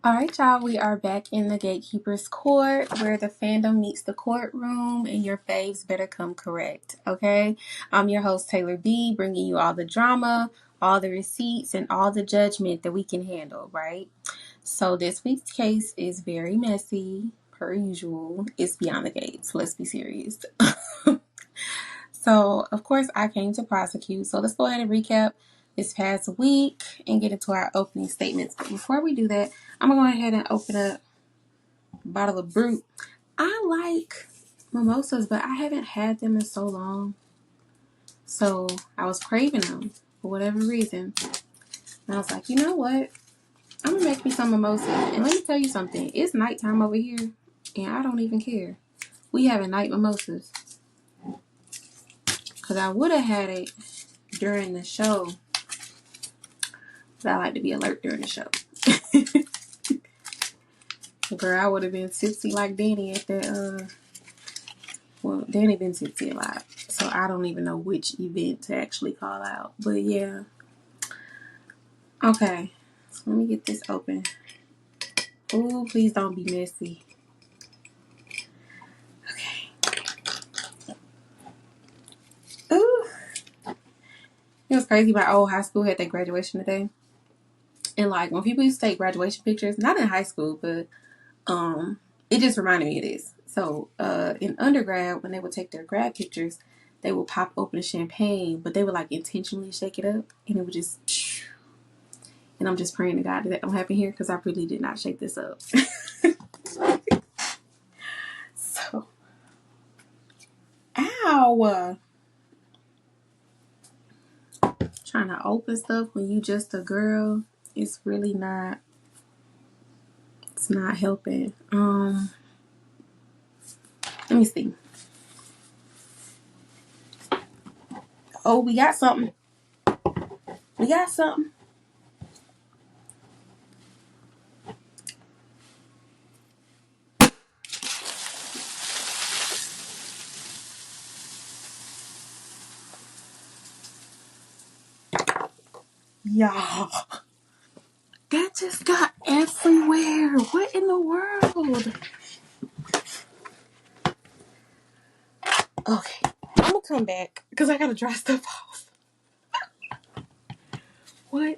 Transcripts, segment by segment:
All right, y'all, we are back in the Gatekeepers court where the fandom meets the courtroom and your faves better come correct, okay? I'm your host, Taylor B, bringing you all the drama, all the receipts, and all the judgment that we can handle, right? So this week's case is very messy, per usual. It's beyond the gates. Let's be serious. So, of course, I came to prosecute. So let's go ahead and recap this past week and get into our opening statements. But before we do that, I'm going to go ahead and open up a bottle of Brut. I like mimosas, but I haven't had them in so long. So I was craving them for whatever reason. And I was like, you know what? I'm going to make me some mimosas. And let me tell you something. It's nighttime over here, and I don't even care. We having night mimosas. Because I would have had it during the show. But I like to be alert during the show. Girl, I would have been tipsy like Danny at that, well, Danny been tipsy a lot. So I don't even know which event to actually call out. But yeah. Okay. So let me get this open. Ooh, please don't be messy. Okay. Ooh. It was crazy. My old high school had their graduation today. And like when people used to take graduation pictures, not in high school, but it just reminded me of this. So in undergrad, when they would take their grad pictures, they would pop open the champagne, but they would like intentionally shake it up, and it would just. And I'm just praying to God that don't happen here because I really did not shake this up. So, ow! Trying to open stuff when you just a girl, it's really not. It's not helping. Let me see. Oh, we got something. We got something. Y'all, that just got everywhere. What in the world? Okay, I'm gonna come back because I gotta dry stuff off. What?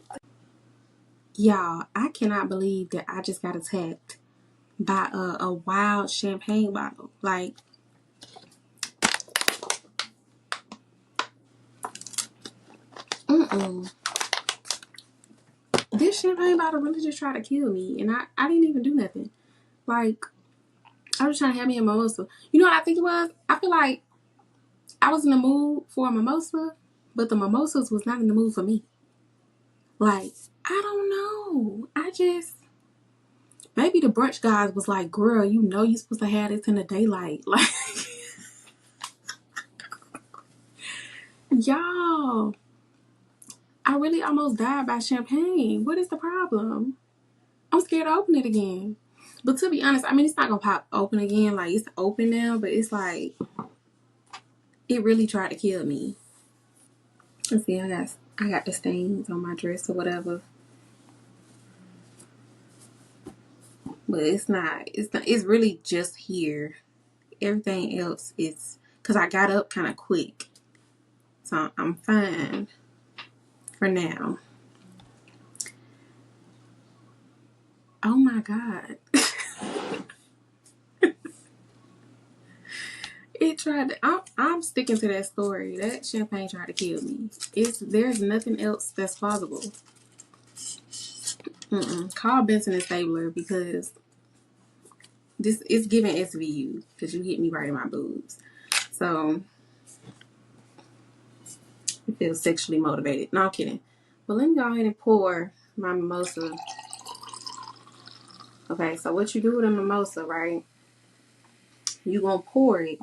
Y'all, I cannot believe that I just got attacked by a wild champagne bottle. Like, this champagne bottle really just tried to kill me, and I didn't even do nothing. Like, I was trying to have me a mimosa. You know what I think it was? I feel like I was in the mood for a mimosa, but the mimosas was not in the mood for me. Like, I don't know. Maybe the brunch guys was like, girl, you know you're supposed to have this in the daylight. Like, y'all, I really almost died by champagne. What is the problem? I'm scared to open it again. But to be honest, I mean, it's not going to pop open again. Like, it's open now, but it's like, it really tried to kill me. Let's see, I got the stains on my dress or whatever. But it's really just here. Everything else is, because I got up kind of quick. So I'm fine for now. Oh my God. It tried to, I'm sticking to that story. That champagne tried to kill me. There's nothing else that's plausible. Call Benson and Stabler because this is giving SVU because you hit me right in my boobs. So I feel sexually motivated. No, I'm kidding. Well, let me go ahead and pour my mimosa. Okay, so what you do with a mimosa, right? You're going to pour it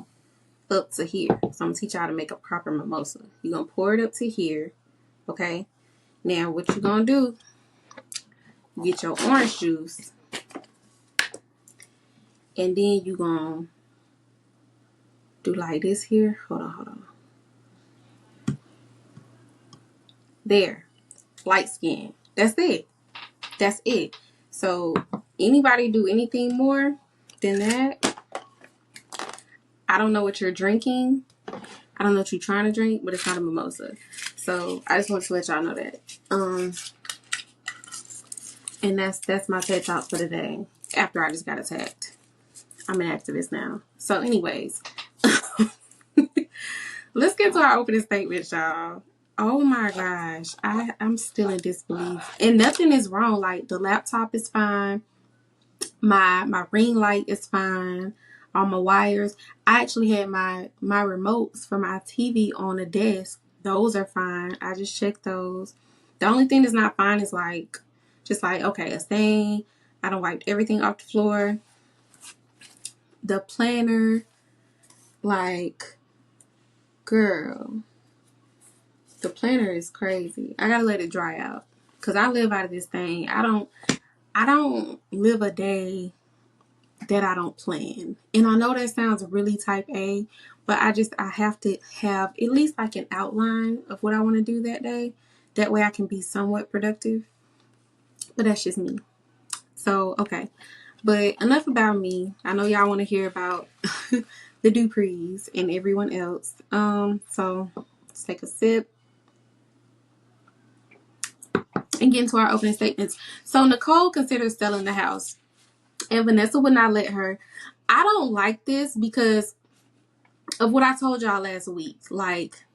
up to here. So I'm going to teach you how to make a proper mimosa. You're going to pour it up to here. Okay? Now, what you're going to do, you get your orange juice. And then you're going to do like this here. Hold on. There. Light skin. That's it. So anybody do anything more than that, I don't know what you're drinking. I don't know what you're trying to drink, but it's not a mimosa. So I just want to let y'all know that. And that's my TED Talk for today. After I just got attacked. I'm an activist now. So anyways, let's get to our opening statement, y'all. Oh my gosh. I'm still in disbelief. And nothing is wrong. Like, the laptop is fine. My ring light is fine. All my wires. I actually had my remotes for my TV on the desk. Those are fine. I just checked those. The only thing that's not fine is okay, a stain. I done wiped everything off the floor. The planner, like, girl, the planner is crazy. I gotta let it dry out because I live out of this thing. I don't live a day that I don't plan. And I know that sounds really type A, but I have to have at least like an outline of what I want to do that day. That way I can be somewhat productive. But that's just me. So, okay. But enough about me. I know y'all want to hear about the Duprees and everyone else. So let's take a sip and get into our opening statements. So Nicole considers selling the house, and Vanessa would not let her. I don't like this because of what I told y'all last week. Like,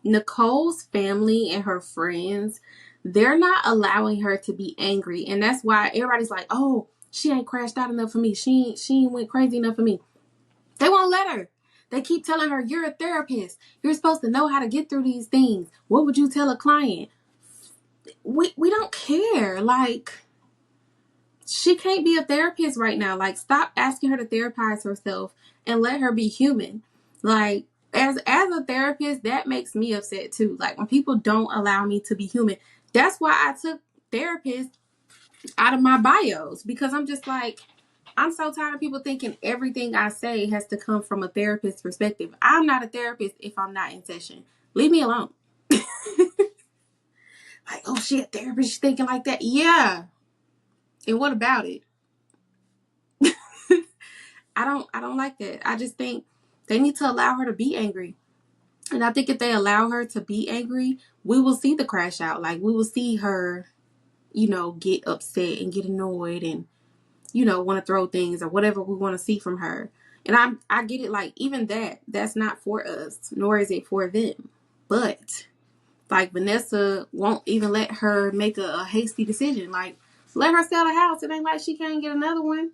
Nicole's family and her friends, they're not allowing her to be angry, and that's why everybody's like, "Oh, she ain't crashed out enough for me. She ain't went crazy enough for me." They won't let her. They keep telling her, "You're a therapist. You're supposed to know how to get through these things. What would you tell a client?" We don't care. Like, she can't be a therapist right now. Like, stop asking her to therapize herself and let her be human. Like, as a therapist, that makes me upset too. Like, when people don't allow me to be human. That's why I took therapist out of my bios, because I'm just like, I'm so tired of people thinking everything I say has to come from a therapist's perspective. I'm not a therapist if I'm not in session. Leave me alone. Like, oh, she a therapist, she's thinking like that. Yeah. And what about it? I don't like that. I just think they need to allow her to be angry. And I think if they allow her to be angry, we will see the crash out. Like, we will see her, get upset and get annoyed and, want to throw things or whatever we want to see from her. And I get it. Like, even that's not for us, nor is it for them. But like, Vanessa won't even let her make a hasty decision. Like, let her sell the house. It ain't like she can't get another one.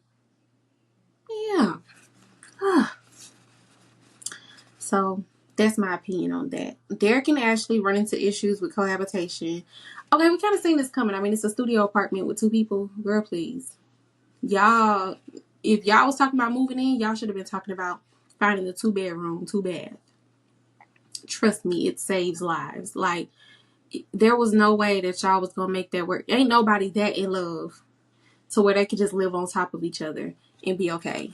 Yeah. So that's my opinion on that. Derek and Ashley run into issues with cohabitation. Okay, we kind of seen this coming. I mean, it's a studio apartment with 2 people. Girl, please. Y'all, if y'all was talking about moving in, y'all should have been talking about finding a 2-bedroom, 2-bath. Trust me, it saves lives. Like, there was no way that y'all was going to make that work. Ain't nobody that in love to where they could just live on top of each other and be okay.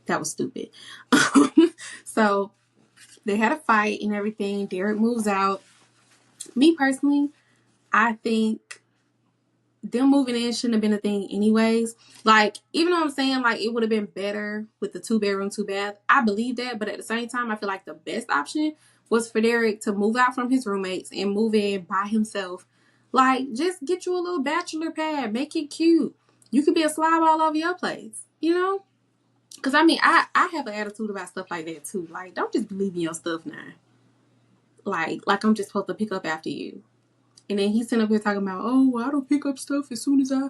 That was stupid. So they had a fight and everything. Derek moves out. Me personally, I think them moving in shouldn't have been a thing anyways. Like, even though I'm saying, like, it would have been better with the 2-bedroom, 2-bath. I believe that. But at the same time, I feel like the best option was for Derek to move out from his roommates and move in by himself. Like, just get you a little bachelor pad. Make it cute. You could be a slob all over your place. Because, I mean, I have an attitude about stuff like that, too. Like, don't just believe in your stuff now. Like I'm just supposed to pick up after you. And then he's sitting up here talking about, oh, well, I don't pick up stuff as soon as I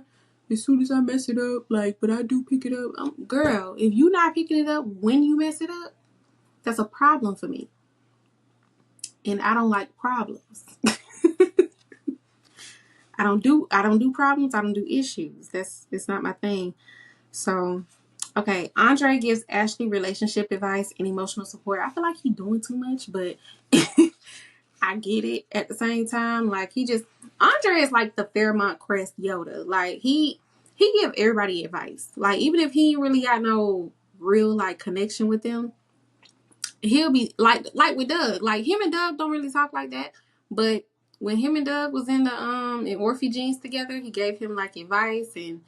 mess it up. Like, but I do pick it up. Girl, if you not picking it up when you mess it up, that's a problem for me. And I don't like problems. I don't do problems. I don't do issues. It's not my thing. So, okay. Andre gives Ashley relationship advice and emotional support. I feel like he's doing too much, but I get it at the same time. Like, Andre is like the Fairmont Crest Yoda. Like, he give everybody advice. Like, even if he really got no real, like, connection with them, he'll be like with Doug. Like, him and Doug don't really talk like that. But when him and Doug was in the in Orphe Jeans together, he gave him, like, advice, and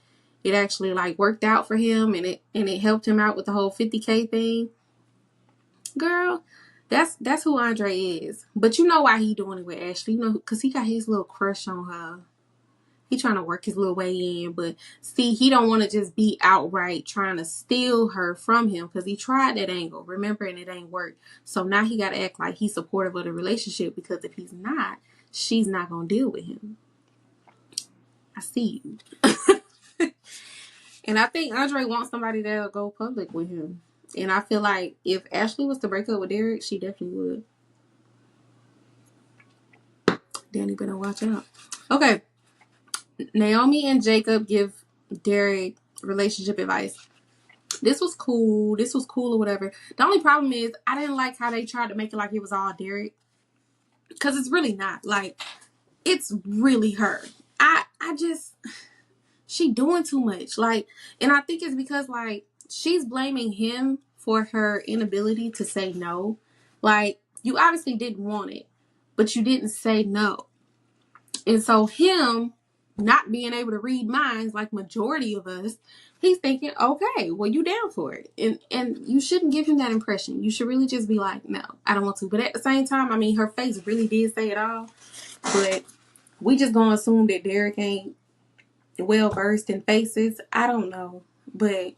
it actually like worked out for him, and it helped him out with the whole 50K thing. Girl, that's who Andre is. But you know why he doing it with Ashley? You know, because he got his little crush on her. He trying to work his little way in, but see, he don't want to just be outright trying to steal her from him, because he tried that angle, remember, and it ain't worked. So now he got to act like he's supportive of the relationship, because if he's not, she's not gonna deal with him. I see you. And I think Andre wants somebody that'll go public with him. And I feel like if Ashley was to break up with Derek, she definitely would. Danny better watch out. Okay. Naomi and Jacob give Derek relationship advice. This was cool. This was cool or whatever. The only problem is I didn't like how they tried to make it like it was all Derek. Because it's really not. Like, it's really her. I just, she doing too much. Like, and I think it's because, like, she's blaming him for her inability to say no. Like, you obviously didn't want it, but you didn't say no. And so him not being able to read minds like majority of us, he's thinking, okay, well, you down for it. And you shouldn't give him that impression. You should really just be like, no, I don't want to. But at the same time, I mean, her face really did say it all. But we just gonna assume that Derek ain't well versed in faces. I don't know. But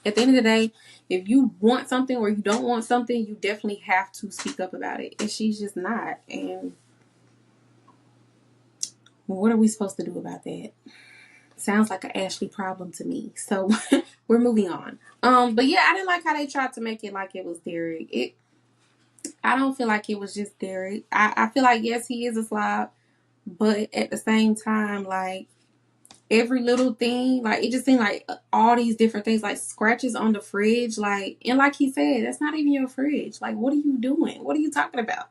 at the end of the day, if you want something or you don't want something, you definitely have to speak up about it. And she's just not. And what are we supposed to do about that? Sounds like an Ashley problem to me. So we're moving on. But yeah, I didn't like how they tried to make it like it was Derek. I don't feel like it was just Derek. I feel like, yes, he is a slob, but at the same time, like, every little thing, like, it just seemed like all these different things, like scratches on the fridge, like, and like he said, that's not even your fridge. Like, what are you doing? What are you talking about?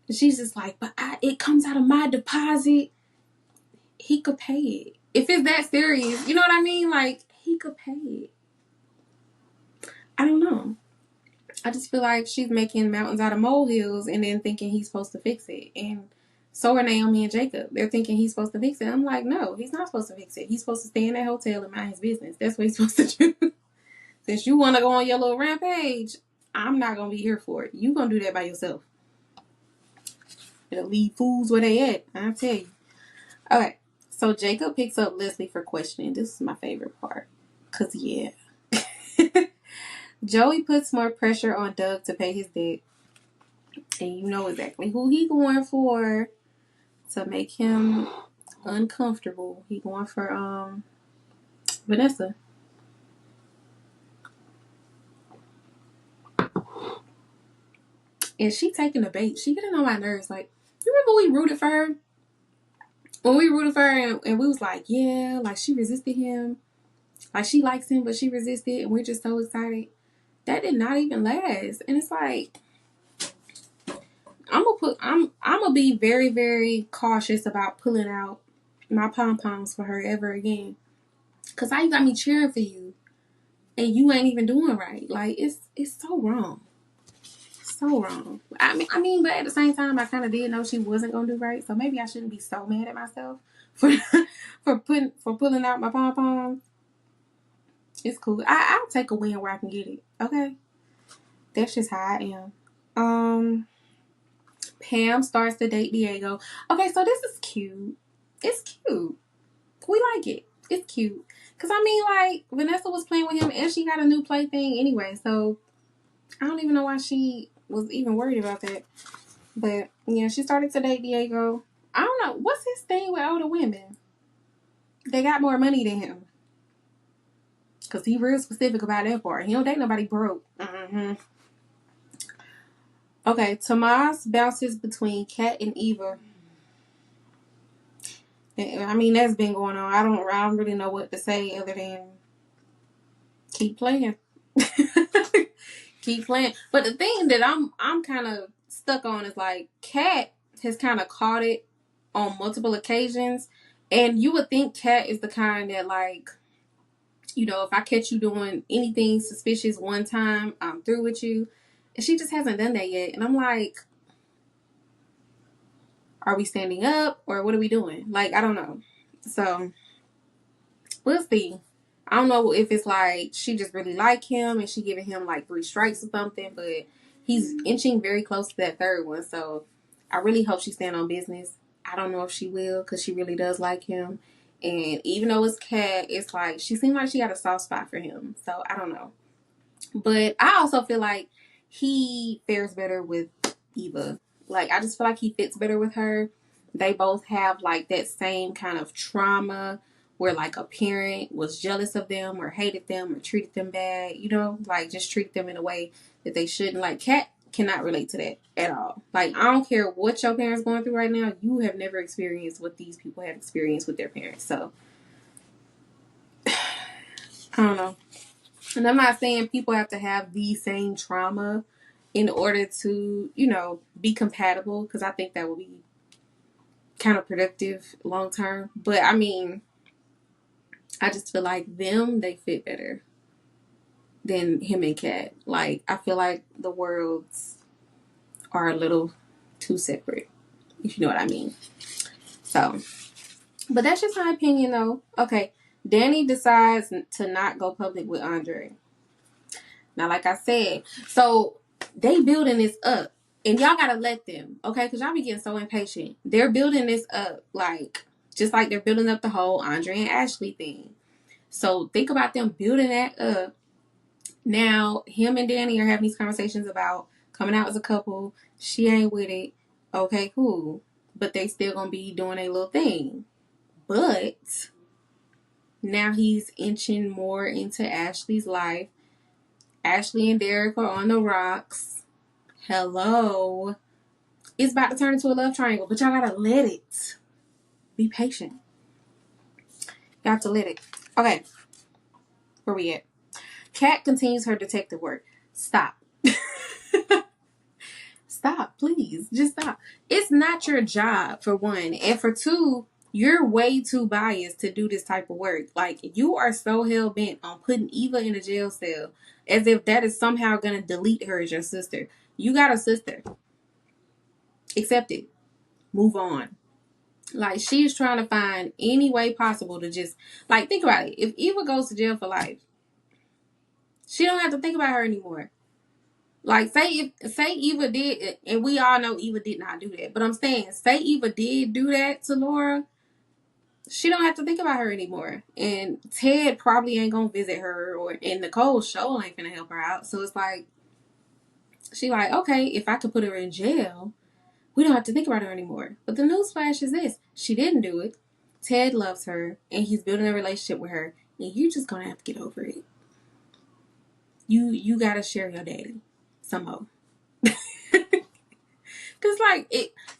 And she's just like, but it comes out of my deposit. He could pay it. If it's that serious, you know what I mean? Like, he could pay it. I don't know. I just feel like she's making mountains out of molehills and then thinking he's supposed to fix it. And so are Naomi and Jacob. They're thinking he's supposed to fix it. I'm like, no, he's not supposed to fix it. He's supposed to stay in that hotel and mind his business. That's what he's supposed to do. Since you want to go on your little rampage, I'm not going to be here for it. You going to do that by yourself. It'll leave fools where they at. I'll tell you. Okay. So Jacob picks up Leslie for questioning. This is my favorite part. Because, yeah. Joey puts more pressure on Doug to pay his debt. And you know exactly who he going for to make him uncomfortable. He going for Vanessa. And she taking the bait. She getting on my nerves. Like, you remember we rooted for her? When we rooted for her and we was like, yeah, like she resisted him. Like she likes him, but she resisted. And we're just so excited. That did not even last. And it's like, I'm gonna be very, very cautious about pulling out my pom-poms for her ever again. Cause how you got me cheering for you and you ain't even doing right. Like, it's so wrong. So wrong. I mean, but at the same time, I kind of did know she wasn't gonna do right, so maybe I shouldn't be so mad at myself for pulling out my pom poms. It's cool. I'll take a win where I can get it. Okay, that's just how I am. Pam starts to date Diego. Okay, so this is cute. It's cute. We like it. It's cute. Cause I mean, like, Vanessa was playing with him and she got a new plaything anyway, so I don't even know why she was even worried about that. But yeah, she started to date Diego. I don't know. What's his thing with older women? They got more money than him. Because he real specific about that part. He don't date nobody broke. Mm-hmm. Okay, Tomas bounces between Kat and Eva. I mean, that's been going on. I don't really know what to say other than keep playing. Keep playing. But the thing that I'm kind of stuck on is like Kat has kind of caught it on multiple occasions, and you would think Kat is the kind that, like, you know, if I catch you doing anything suspicious one time, I'm through with you. And she just hasn't done that yet. And I'm like, are we standing up or what are we doing? Like, I don't know. So We'll see. I don't know if it's like she just really like him and she giving him like 3 strikes or something, but he's inching very close to that third one. So I really hope she stand on business. I don't know if she will because she really does like him. And even though it's Cat, it's like she seemed like she got a soft spot for him. So I don't know. But I also feel like he fares better with Eva. Like, I just feel like he fits better with her. They both have, like, that same kind of trauma where, like, a parent was jealous of them or hated them or treated them bad, you know? Like, just treat them in a way that they shouldn't. Like, Kat cannot relate to that at all. Like, I don't care what your parents going through right now. You have never experienced what these people have experienced with their parents. So, I don't know. And I'm not saying people have to have the same trauma in order to, you know, be compatible, because I think that would be counterproductive long term. But I mean, I just feel like they fit better than him and Kat. Like, I feel like the worlds are a little too separate, if you know what I mean. So, but that's just my opinion though. Okay, Danny decides to not go public with Andre. Now, like I said, so they building this up. And y'all gotta let them, okay? Because y'all be getting so impatient. They're building this up, like, just like they're building up the whole Andre and Ashley thing. So think about them building that up. Now, him and Danny are having these conversations about coming out as a couple. She ain't with it. Okay, cool. But they still gonna be doing a little thing. But now he's inching more into Ashley's life. Ashley and Derek are on the rocks. Hello. It's about to turn into a love triangle, but y'all gotta let it. Be patient. You have to let it. Okay. Where we at? Kat continues her detective work. Stop. Stop, please. Just stop. It's not your job, for one. And for two, you're way too biased to do this type of work. Like, you are so hell-bent on putting Eva in a jail cell as if that is somehow going to delete her as your sister. You got a sister. Accept it. Move on. Like, she's trying to find any way possible to just, like, think about it. If Eva goes to jail for life, she don't have to think about her anymore. Like, say Eva did, and we all know Eva did not do that, but I'm saying, say Eva did do that to Laura, she don't have to think about her anymore. And Ted probably ain't gonna visit her, and Nicole show ain't gonna help her out. So it's like, she like, okay, if I could put her in jail, we don't have to think about her anymore. But the newsflash is this: she didn't do it. Ted loves her, and he's building a relationship with her, and you're just gonna have to get over it. You gotta share your daddy somehow. Cause like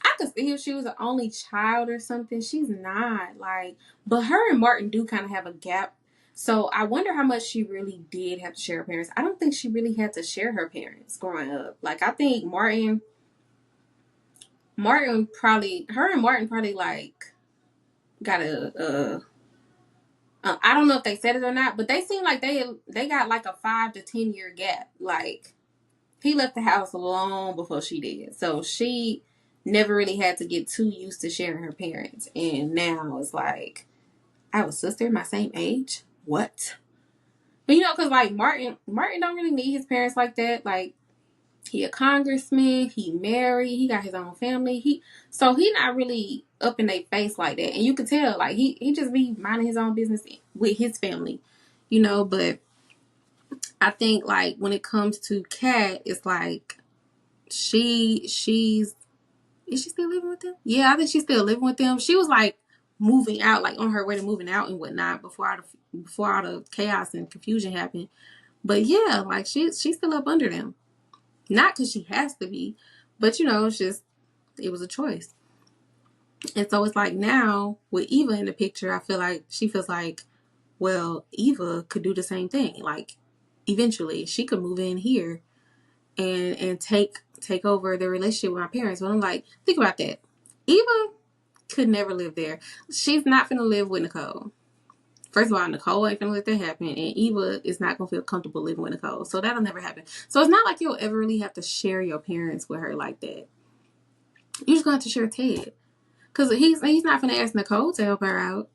I could see if she was the only child or something. She's not, like, but her and Martin do kind of have a gap. So I wonder how much she really did have to share her parents. I don't think she really had to share her parents growing up. Like, I think Martin probably, her and Martin probably like got a I don't know if they said it or not, but they seem like they got like a 5 to 10 year gap. Like, he left the house long before she did. So she never really had to get too used to sharing her parents. And now it's like, I have a sister my same age? What? But you know, because like Martin don't really need his parents like that. Like, he a congressman, he married, he got his own family. So he not really up in their face like that. And you could tell, like, he just be minding his own business with his family, you know. But I think, like, when it comes to Kat, it's like she's is she still living with them? Yeah, I think she's still living with them. She was like moving out, like on her way to moving out and whatnot before all the chaos and confusion happened. But yeah, like she's still up under them. Not because she has to be, but you know, it was a choice. And so it's like now with Eva in the picture, I feel like she feels like, well, Eva could do the same thing. Like, eventually she could move in here and take over the relationship with my parents. But I'm like, think about that. Eva could never live there. She's not gonna live with Nicole. First of all, Nicole ain't gonna let that happen, and Eva is not gonna feel comfortable living with Nicole. So that'll never happen. So it's not like you'll ever really have to share your parents with her like that. You're just gonna have to share Ted. Because he's not gonna ask Nicole to help her out.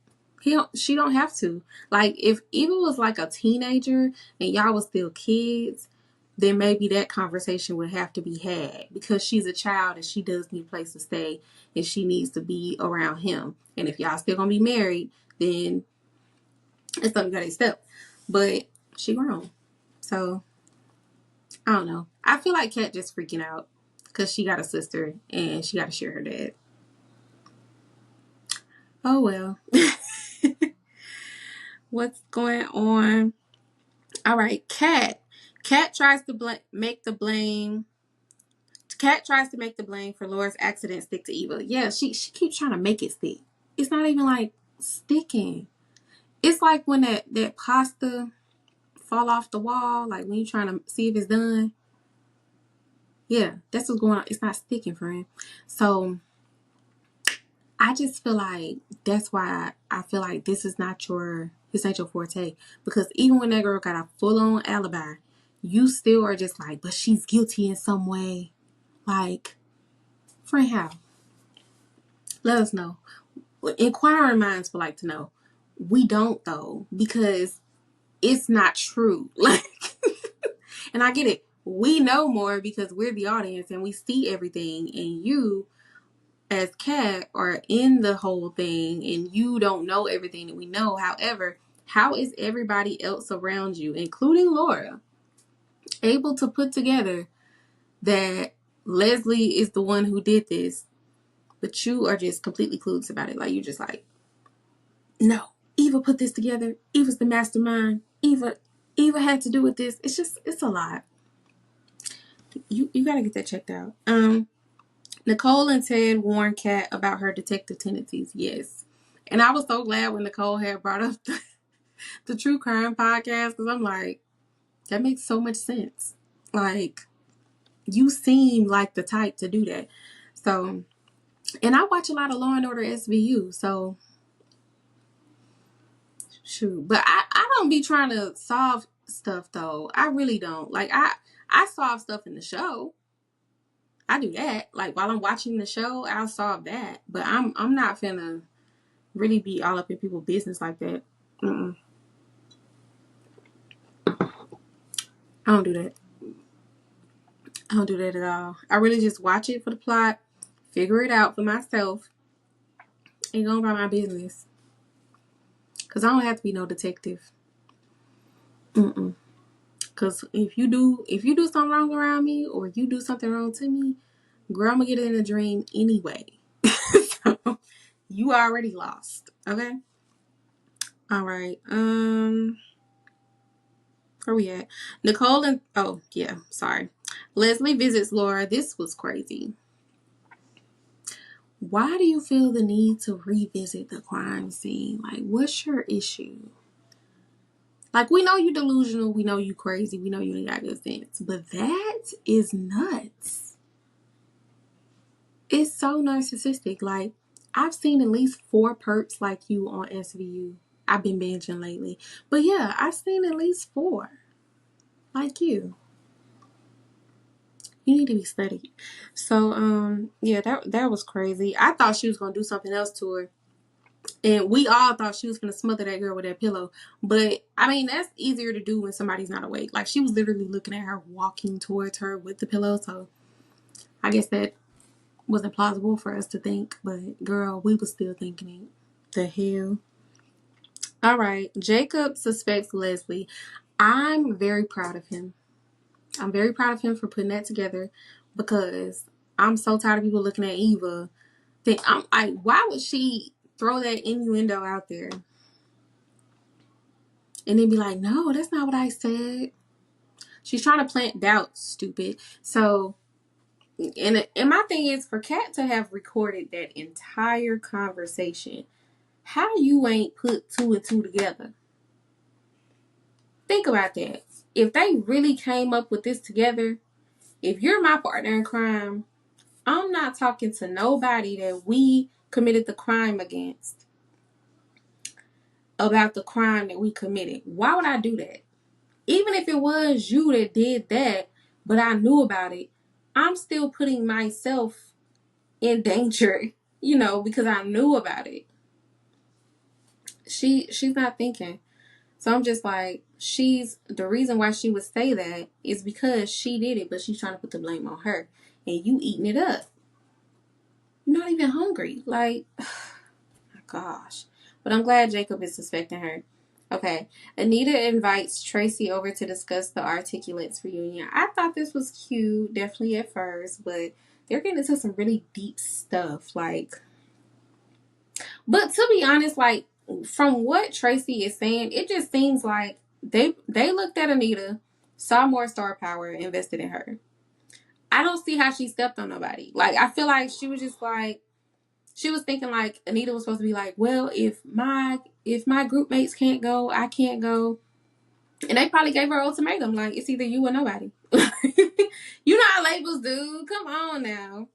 She don't have to. Like, if Eva was like a teenager and y'all was still kids, then maybe that conversation would have to be had, because she's a child and she does need a place to stay and she needs to be around him. And if y'all still gonna be married, then it's something you gotta accept. But she grown. So I don't know. I feel like Kat just freaking out because she got a sister and she got to share her dad. Oh well. What's going on? All right, Kat. Kat tries to make the blame. Kat tries to make the blame for Laura's accident stick to Eva. Yeah, she keeps trying to make it stick. It's not even like sticking. It's like when that pasta fall off the wall, like when you're trying to see if it's done. Yeah, that's what's going on. It's not sticking, friend. So I just feel like that's why I feel like this ain't your forte. Because even when that girl got a full on alibi, you still are just like, but she's guilty in some way. Like, friend, how? Let us know. Inquiring minds would like to know. We don't though, because it's not true. Like, and I get it. We know more because we're the audience and we see everything, and you as Kat are in the whole thing and you don't know everything that we know. However, how is everybody else around you, including Laura, able to put together that Leslie is the one who did this, but you are just completely clueless about it? Like, you're just like, no, Eva put this together. Eva's the mastermind. Eva had to do with this. It's a lot. You gotta get that checked out. Nicole and Ted warned Kat about her detective tendencies. Yes. And I was so glad when Nicole had brought up the true crime podcast, because I'm like, that makes so much sense. Like, you seem like the type to do that. So, and I watch a lot of Law and Order SVU, so shoot. But I don't be trying to solve stuff though. I really don't. Like, I solve stuff in the show. I do that. Like, while I'm watching the show, I'll solve that. But I'm not finna really be all up in people's business like that. Mm-mm. I don't do that. I don't do that at all. I really just watch it for the plot, figure it out for myself, and go about my business. Cause I don't have to be no detective. Mm-mm. Cause if you do something wrong around me, or you do something wrong to me, girl, I'm gonna get it in a dream anyway. So you already lost. Okay. All right. Where we at? Nicole and sorry. Leslie visits Laura. This was crazy. Why do you feel the need to revisit the crime scene? Like, what's your issue? Like, we know you delusional, we know you crazy, we know you ain't got good sense, but that is nuts. It's so narcissistic. Like, I've seen at least 4 perps like you on SVU. I've been binging lately. But yeah, I've seen at least 4 like you. You need to be studied. So, yeah, that was crazy. I thought she was gonna do something else to her. And we all thought she was gonna smother that girl with that pillow. But I mean, that's easier to do when somebody's not awake. Like, she was literally looking at her, walking towards her with the pillow. So I guess that wasn't plausible for us to think. But girl, we was still thinking it. The hell? All right. Jacob suspects Leslie. I'm very proud of him. I'm very proud of him for putting that together, because I'm so tired of people looking at Eva. I'm like, why would she throw that innuendo out there and then be like, no, that's not what I said? She's trying to plant doubt, stupid. So, and my thing is, for Kat to have recorded that entire conversation, how you ain't put 2 and 2 together? Think about that. If they really came up with this together, if you're my partner in crime, I'm not talking to nobody that we committed the crime against about the crime that we committed. Why would I do that? Even if it was you that did that, but I knew about it, I'm still putting myself in danger, because I knew about it. She's not thinking. So I'm just like, she's the reason why she would say that is because she did it, but she's trying to put the blame on her. And you eating it up. You're not even hungry. Like, gosh. But I'm glad Jacob is suspecting her. Okay. Anita invites Tracy over to discuss the Articulates reunion. I thought this was cute, definitely at first, but they're getting into some really deep stuff. Like, but to be honest, like, from what Tracy is saying, it just seems like they looked at Anita, saw more star power, invested in her. I don't see how she stepped on nobody. Like, I feel like she was just like, she was thinking like Anita was supposed to be like, well, if my group mates can't go, I can't go. And they probably gave her an ultimatum, like, it's either you or nobody. You know how labels do. Come on now.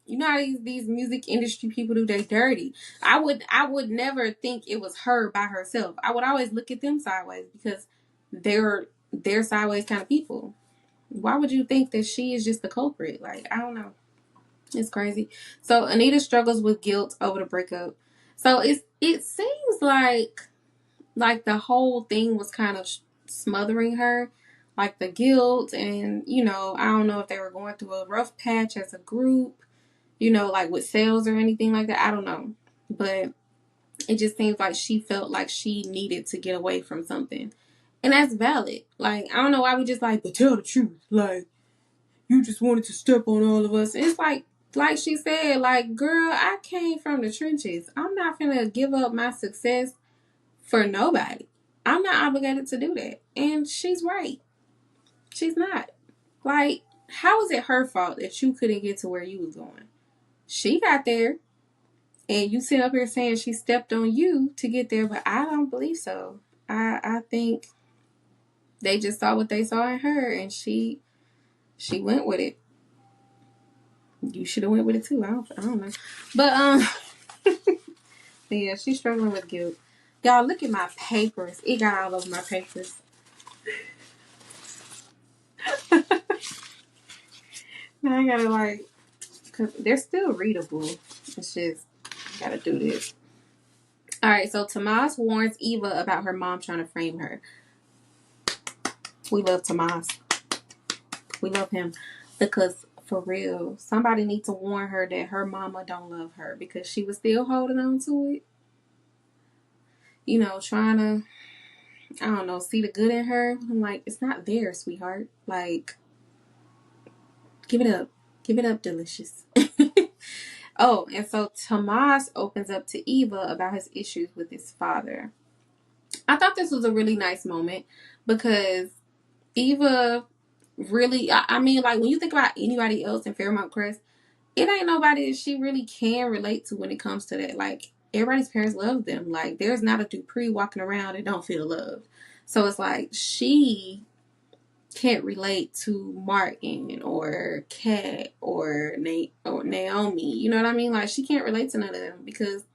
You know how these music industry people do, they dirty. I would never think it was her by herself. I would always look at them sideways because they're sideways kind of people. Why would you think that she is just the culprit? Like, I don't know. It's crazy. So Anita struggles with guilt over the breakup. So it seems like the whole thing was kind of smothering her, like the guilt, and I don't know if they were going through a rough patch as a group, like with sales or anything like that. I don't know, but it just seems like she felt like she needed to get away from something, and that's valid. Like, I don't know why we just like, but tell the truth, like, you just wanted to step on all of us. And it's like she said, like, girl, I came from the trenches. I'm not gonna give up my success for nobody. I'm not obligated to do that. And she's right. She's not. Like, how is it her fault that you couldn't get to where you was going? She got there, and you sit up here saying she stepped on you to get there, but I don't believe so. I think they just saw what they saw in her, and she went with it. You should have went with it too. I don't know. But yeah, she's struggling with guilt. Y'all, look at my papers. It got all over my papers. Now I gotta like, cause they're still readable. It's just, gotta do this. All right, so Tomas warns Eva about her mom trying to frame her. We love Tomas. We love him because, for real, somebody needs to warn her that her mama don't love her because she was still holding on to it. Trying to, I don't know, see the good in her. I'm like, it's not there, sweetheart. Like, give it up. Give it up, delicious. Oh, and so Tomas opens up to Eva about his issues with his father. I thought this was a really nice moment because Eva really, I mean, like, when you think about anybody else in Fairmont Crest, it ain't nobody that she really can relate to when it comes to that. Like, everybody's parents love them. Like, there's not a Dupree walking around that don't feel loved. So it's like she can't relate to Martin or Kat or Naomi. You know what I mean? Like, she can't relate to none of them because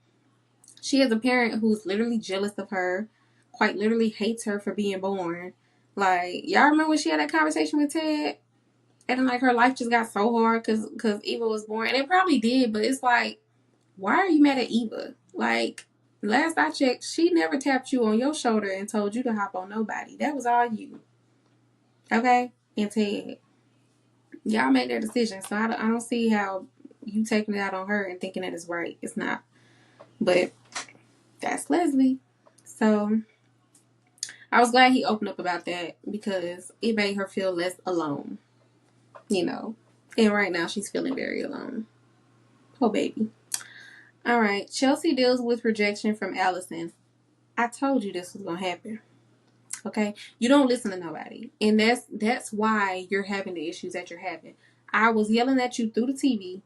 she has a parent who's literally jealous of her, quite literally hates her for being born. Like, y'all remember when she had that conversation with Ted? And like her life just got so hard because Eva was born. And it probably did, but it's like, why are you mad at Eva? Like, last I checked, she never tapped you on your shoulder and told you to hop on nobody. That was all you. Okay? And Ted. Y'all made their decision. So I don't see how you taking it out on her and thinking that it's right. It's not. But that's Leslie. So I was glad he opened up about that because it made her feel less alone. And right now she's feeling very alone. Oh, baby. All right. Chelsea deals with rejection from Allison. I told you this was going to happen. Okay? You don't listen to nobody. And that's why you're having the issues that you're having. I was yelling at you through the TV.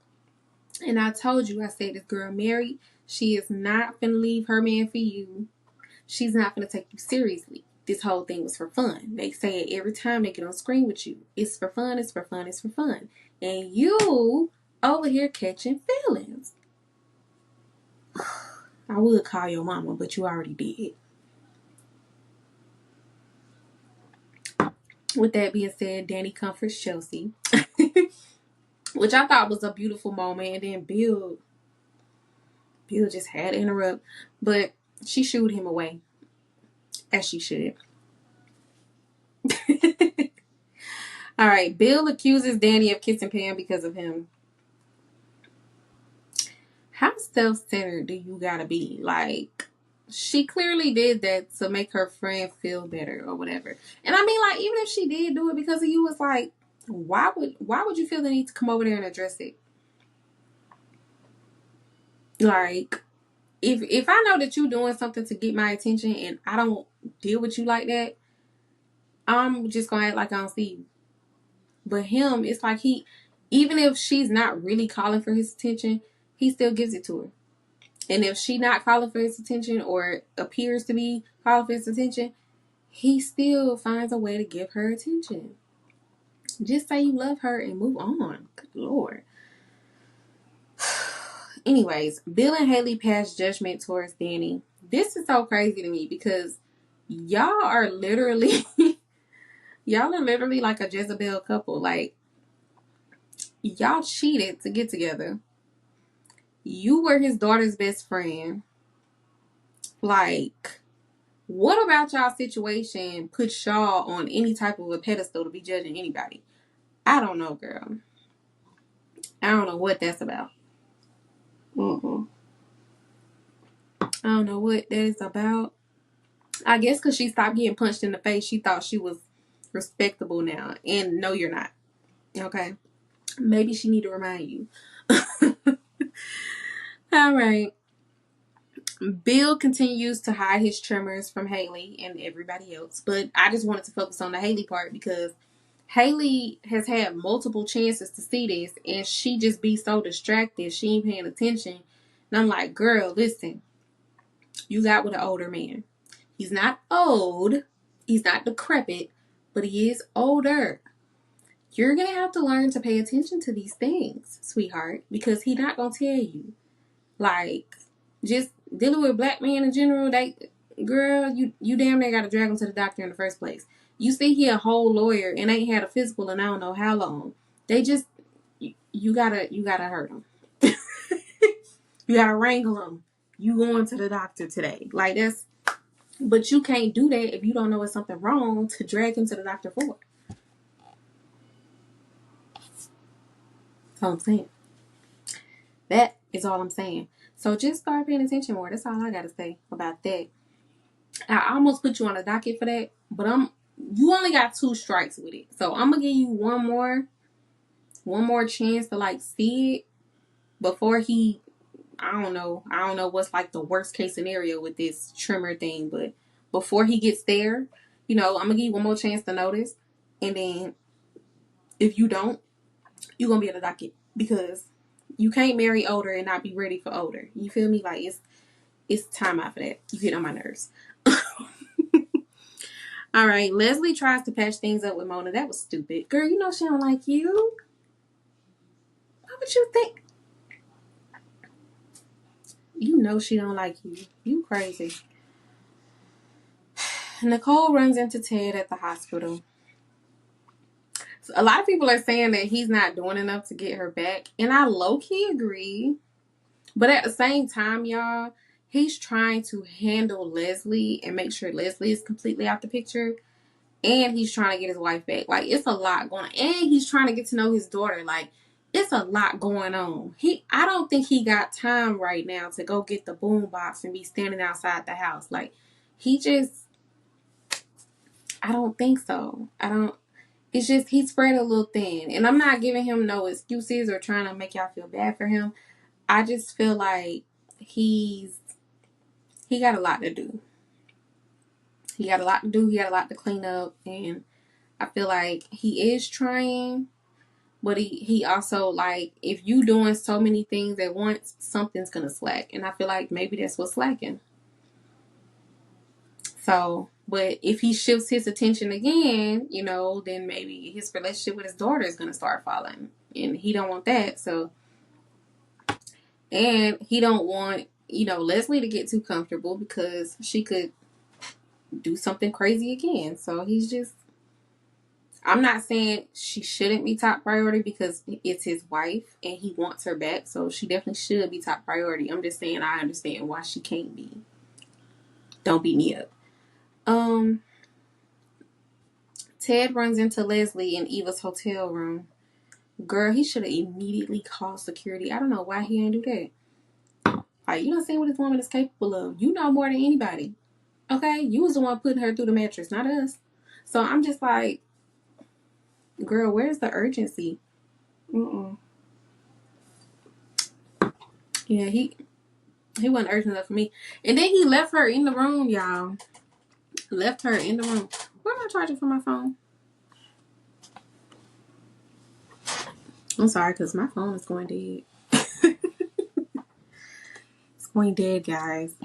And I told you, I said, this girl married. She is not going to leave her man for you. She's not going to take you seriously. This whole thing was for fun. They say it every time they get on screen with you. It's for fun, it's for fun, it's for fun. And you over here catching feelings. I would call your mama, but you already did. With that being said, Danny comforts Chelsea. Which I thought was a beautiful moment. And then Bill just had to interrupt. But she shooed him away, as she should. All right, Bill accuses Danny of kissing Pam because of him. How self-centered do you gotta be? Like, she clearly did that to make her friend feel better or whatever. And I mean, like, even if she did do it because of you, it's like, why would you feel the need to come over there and address it? Like, if I know that you're doing something to get my attention and I don't deal with you like that, I'm just gonna act like I don't see you. But him, it's like even if she's not really calling for his attention, he still gives it to her. And if she not calling for his attention or appears to be calling for his attention, he still finds a way to give her attention. Just say you love her and move on. Good Lord. Anyways, Bill and Haley pass judgment towards Danny. This is so crazy to me because y'all are literally like a Jezebel couple. Like, y'all cheated to get together. You were his daughter's best friend. Like, what about y'all situation puts y'all on any type of a pedestal to be judging anybody? I don't know, girl. I don't know what that's about. I don't know what that is about. I guess because she stopped getting punched in the face, she thought she was respectable now. And no, you're not. Okay? Maybe she need to remind you. All right. Bill continues to hide his tremors from Haley and everybody else. But I just wanted to focus on the Haley part because Haley has had multiple chances to see this and she just be so distracted. She ain't paying attention. And I'm like, girl, listen. You got with an older man. He's not old. He's not decrepit. But he is older. You're going to have to learn to pay attention to these things, sweetheart. Because he's not going to tell you. Like, just dealing with black men in general, girl, you damn near got to drag him to the doctor in the first place. You see he a whole lawyer and ain't had a physical in I don't know how long. They just, you gotta hurt him. You gotta wrangle him. You going to the doctor today. Like, but you can't do that if you don't know it's something wrong to drag him to the doctor for. That's all I'm saying. That is all I'm saying. So just start paying attention more. That's all I gotta say about that. I almost put you on a docket for that, but you only got 2 strikes with it. So I'm gonna give you one more chance to like see it before he I don't know what's like the worst case scenario with this trimmer thing, but before he gets there, I'm gonna give you one more chance to notice. And then if you don't, you're gonna be on the docket because you can't marry older and not be ready for older. You feel me? Like it's time out for that. You get on my nerves. All right, Leslie tries to patch things up with Mona. That was stupid. Girl, you know she don't like you. What would you think? You know she don't like you. You crazy. Nicole runs into Ted at the hospital. So a lot of people are saying that he's not doing enough to get her back. And I low-key agree. But at the same time, y'all, he's trying to handle Leslie and make sure Leslie is completely out the picture. And he's trying to get his wife back. Like, it's a lot going on. And he's trying to get to know his daughter. Like, it's a lot going on. I don't think he got time right now to go get the boombox and be standing outside the house. Like, I don't think so. It's just, he's spread a little thin. And I'm not giving him no excuses or trying to make y'all feel bad for him. I just feel like he got a lot to do. He got a lot to do. He got a lot to clean up. And I feel like he is trying, but he also, like, if you doing so many things at once, something's gonna slack. And I feel like maybe that's what's slacking. So, but if he shifts his attention again, then maybe his relationship with his daughter is gonna start falling. And he don't want that. So, and he don't want, Leslie to get too comfortable because she could do something crazy again. So I'm not saying she shouldn't be top priority because it's his wife and he wants her back. So she definitely should be top priority. I'm just saying I understand why she can't be. Don't beat me up. Ted runs into Leslie in Eva's hotel room. Girl, he should have immediately called security. I don't know why he didn't do that. Like, you don't see what this woman is capable of. You know more than anybody. Okay? You was the one putting her through the mattress, not us. So I'm just like, girl, where's the urgency? Yeah, he wasn't urgent enough for me. And then he left her in the room, y'all. Left her in the room. Where am I charging for my phone? I'm sorry, because my phone is going dead. It's going dead, guys.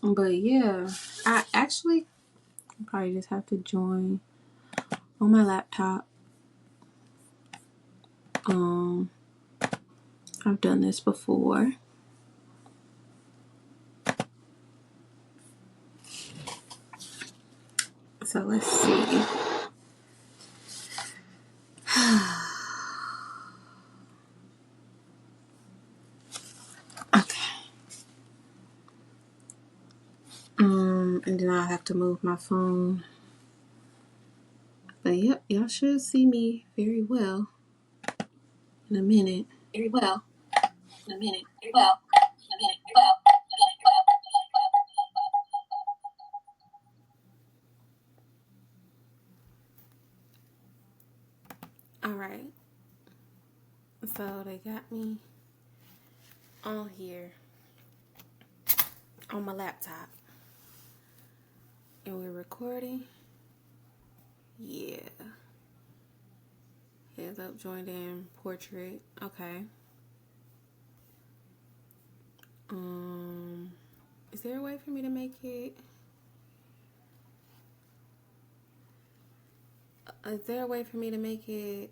But yeah, I actually probably just have to join on my laptop. I've done this before. So let's see. Okay. And then I'll have to move my phone. But yep, y'all should see me very well in a minute. Very well. In a minute. Very well. In a minute. Very well. All right. So they got me on here on my laptop. And we're recording. Yeah. Heads up, joined in portrait. Okay. Is there a way for me to make it? Is there a way for me to make it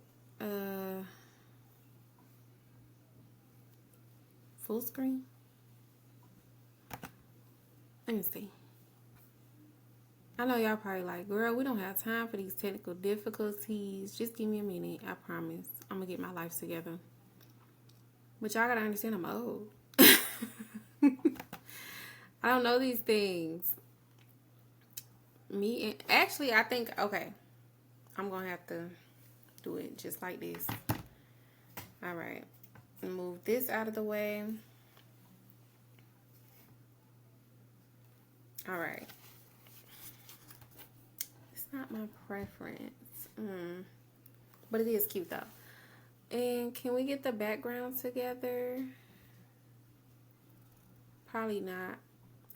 full screen? Let me see. I know y'all probably like, girl, we don't have time for these technical difficulties. Just give me a minute. I promise. I'm going to get my life together. But y'all got to understand I'm old. I don't know these things. Actually, I think, okay. I'm going to have to do it just like this. All right. Move this out of the way. All right. It's not my preference. But it is cute though. And can we get the background together? Probably not.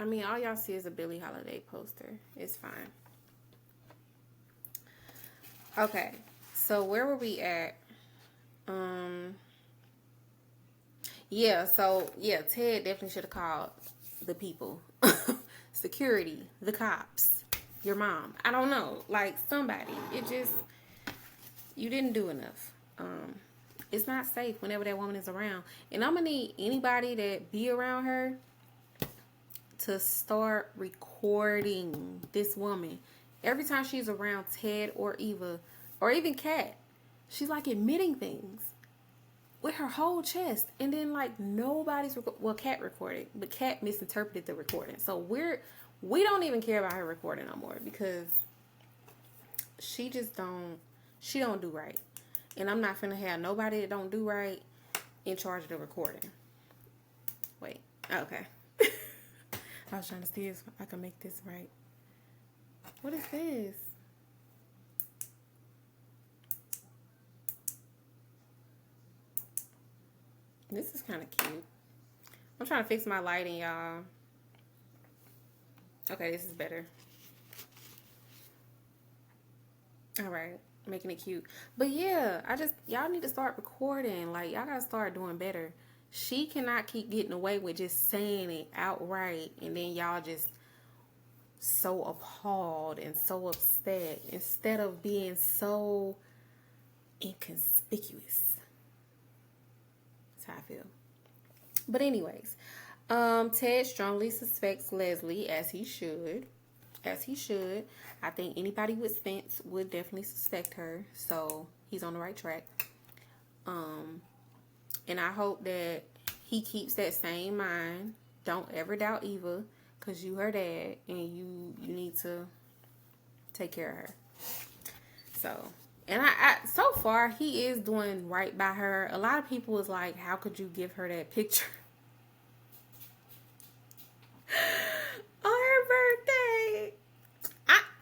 I mean, all y'all see is a Billie Holiday poster. It's fine. Okay. So where were we at? Yeah, so yeah, Ted definitely should have called the people. Security, the cops, your mom. I don't know. Like somebody. It just, you didn't do enough. It's not safe whenever that woman is around. And I'm gonna need anybody that be around her to start recording this woman. Every time she's around Ted or Eva, or even Kat, she's like admitting things with her whole chest. And then like nobody's, well, Kat recorded, but Kat misinterpreted the recording. So we don't even care about her recording no more because she don't do right. And I'm not finna have nobody that don't do right in charge of the recording. Wait, okay. I was trying to see if I can make this right. What is this? This is kind of cute. I'm trying to fix my lighting, y'all. Okay, this is better. All right, making it cute. But yeah, y'all need to start recording. Like, y'all gotta start doing better. She cannot keep getting away with just saying it outright, and then y'all just so appalled and so upset instead of being so inconspicuous. That's how I feel. But anyways, Ted strongly suspects Leslie, as he should. As he should. I think anybody with sense would definitely suspect her. So he's on the right track. And I hope that he keeps that same mind Don't ever doubt Eva, because you her dad, and you need to take care of her. So, and I so far, he is doing right by her. A lot of people was like, how could you give her that picture on her birthday?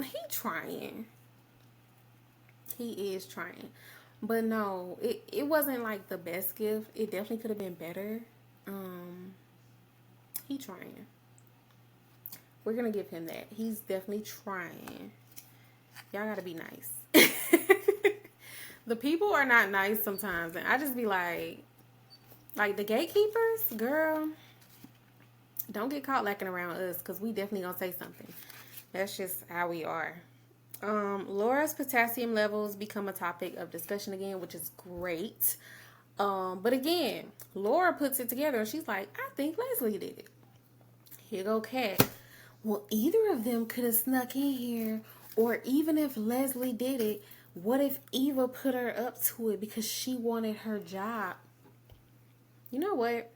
He trying. He is trying. But no, it wasn't like the best gift. It definitely could have been better. He trying. We're gonna give him that. He's definitely trying. Y'all gotta be nice. The people are not nice sometimes, and I just be like the gatekeepers, girl, don't get caught lacking around us, because we definitely gonna say something. That's just how we are. Laura's potassium levels become a topic of discussion again, which is great. But again, Laura puts it together and she's like, I think Leslie did it. Here go Kat. Well, either of them could have snuck in here, or even if Leslie did it, what if Eva put her up to it because she wanted her job? You know what?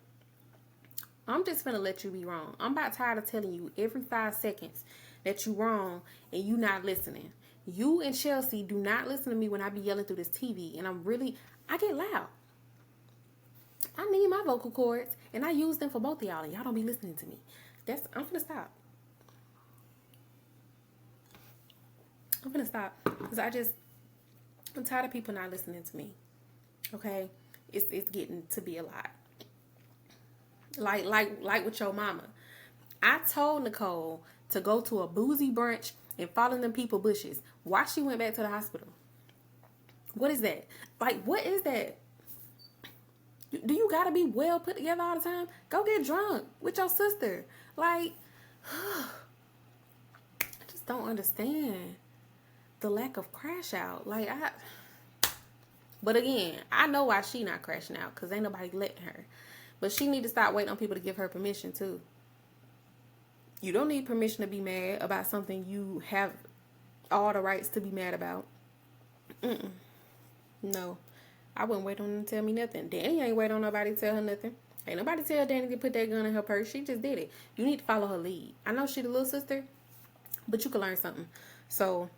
I'm just gonna let you be wrong. I'm about tired of telling you every 5 seconds that you wrong and you not listening. You and Chelsea do not listen to me when I be yelling through this TV, and I get loud. I need my vocal cords, and I use them for both of y'all, and y'all don't be listening to me. I'm finna stop. Because I'm tired of people not listening to me. Okay? It's getting to be a lot. Like with your mama. I told Nicole to go to a boozy brunch and follow them people bushes. Why she went back to the hospital? What is that? What is that? Do you gotta be well put together all the time? Go get drunk with your sister. I just don't understand the lack of crash out. But again, I know why she not crashing out, because ain't nobody letting her. But she need to stop waiting on people to give her permission too. You don't need permission to be mad about something you have all the rights to be mad about. No. I wouldn't wait on them to tell me nothing. Danny ain't wait on nobody to tell her nothing. Ain't nobody tell Danny to put that gun in her purse. She just did it. You need to follow her lead. I know she the little sister, but you can learn something. So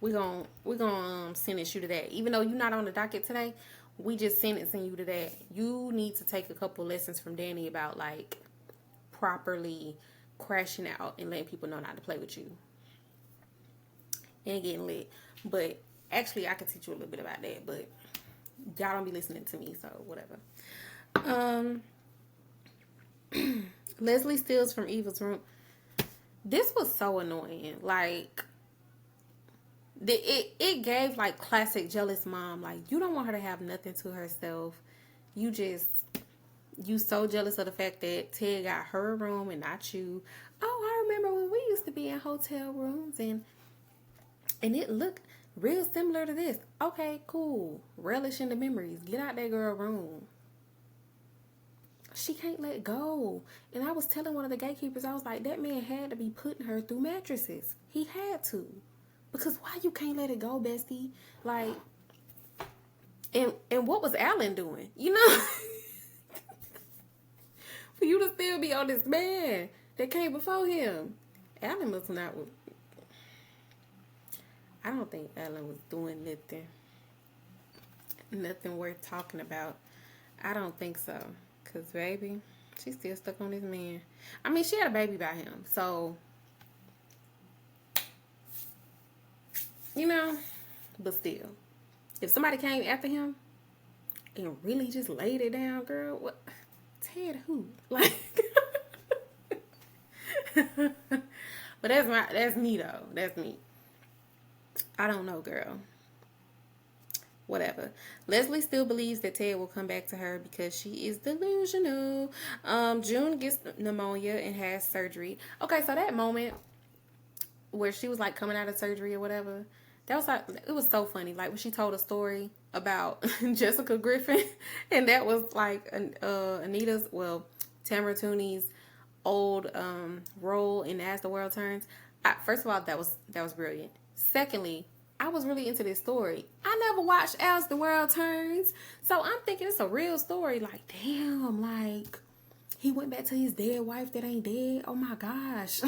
we gonna sentence you to that. Even though you're not on the docket today, we just sentencing you to that. You need to take a couple lessons from Danny about properly crashing out and letting people know not to play with you and getting lit. But actually, I could teach you a little bit about that, but y'all don't be listening to me, so whatever. Leslie steals from Eva's room. This was so annoying. It gave classic jealous mom. You don't want her to have nothing to herself. You so jealous of the fact that Ted got her room and not you. Oh, I remember when we used to be in hotel rooms and it looked real similar to this. Okay, cool. Relish in the memories. Get out that girl room. She can't let go. And I was telling one of the gatekeepers, I was like, that man had to be putting her through mattresses. He had to. Because why you can't let it go, bestie? And what was Alan doing? For you to still be on this man that came before him. Alan must not. I don't think Alan was doing nothing worth talking about. I don't think so. Because, baby, she's still stuck on this man. I mean, she had a baby by him. So, but still. If somebody came after him and really just laid it down, girl, what? Ted who? But that's me, though. That's me. I don't know, girl. Whatever. Leslie still believes that Ted will come back to her because she is delusional. June gets pneumonia and has surgery. Okay, so that moment where she was coming out of surgery or whatever, that was it was so funny. When she told a story about Jessica Griffin, and that was Anita's, Tamara Tooney's old role in As the World Turns. First of all, that was brilliant. Secondly, I was really into this story. I never watched As the World Turns, so I'm thinking it's a real story. Damn, He went back to his dead wife that ain't dead. Oh my gosh.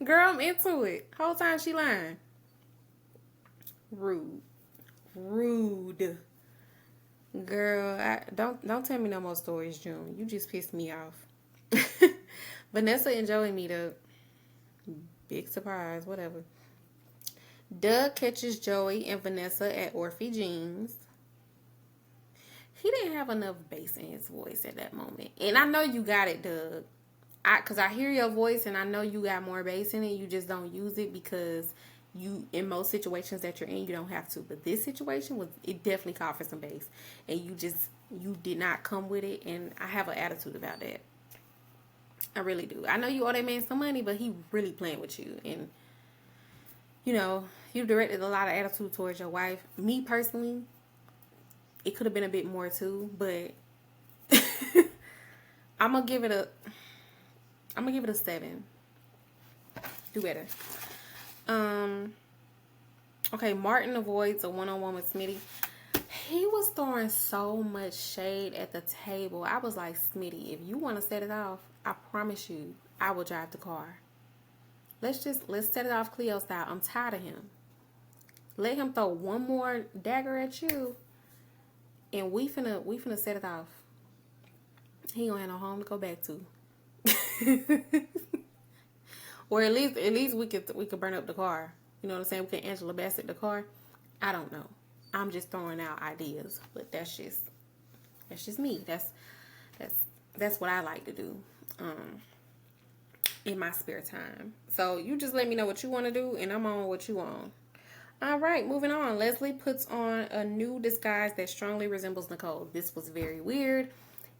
Girl, I'm into it. Whole time she lying. Rude. Rude. Girl, don't tell me no more stories, June. You just pissed me off. Vanessa and Joey meet up. Big surprise, whatever. Doug catches Joey and Vanessa at Orphe Jeans. He didn't have enough bass in his voice at that moment. And I know you got it, Doug. Because I hear your voice and I know you got more bass in it. You just don't use it because you, in most situations that you're in, you don't have to. But this situation, it definitely called for some bass. And you did not come with it. And I have an attitude about that. I really do. I know you owe that man some money, but he really playing with you. And, you know, you directed a lot of attitude towards your wife. Me personally, it could have been a bit more too, but I'm gonna give it a 7. Do better. Okay, Martin avoids a one-on-one with Smitty. He was throwing so much shade at the table. I was like, Smitty, if you want to set it off, I promise you, I will drive the car. Let's set it off Cleo style. I'm tired of him. Let him throw one more dagger at you, and we finna set it off. He gonna have no home to go back to. Or at least we could burn up the car. You know what I'm saying? We can Angela Bassett the car. I don't know. I'm just throwing out ideas, but that's just me. That's what I like to do in my spare time. So you just let me know what you want to do, and I'm on what you on. All right, moving on. Leslie puts on a new disguise that strongly resembles Nicole. This was very weird,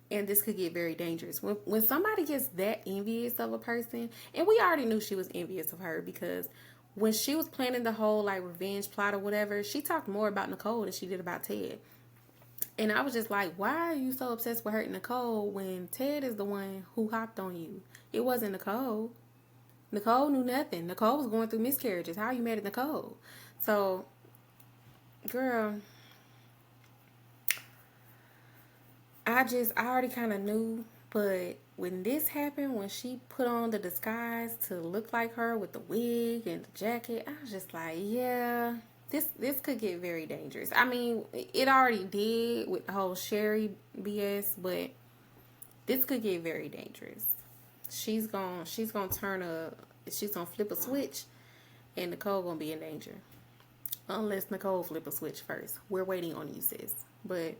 and this could get very dangerous. When somebody gets that envious of a person, and we already knew she was envious of her because when she was planning the whole like revenge plot or whatever, she talked more about Nicole than she did about Ted. And I was just like, why are you so obsessed with hurting Nicole when Ted is the one who hopped on you? It wasn't Nicole. Nicole knew nothing. Nicole was going through miscarriages. How are you mad at Nicole? So, girl, I already kind of knew, but when this happened, when she put on the disguise to look like her with the wig and the jacket, I was just like, yeah, this could get very dangerous. I mean, it already did with the whole Sherry BS, but this could get very dangerous. She's gonna flip a switch, and Nicole gonna be in danger. Unless Nicole flip a switch first. We're waiting on you, sis. But,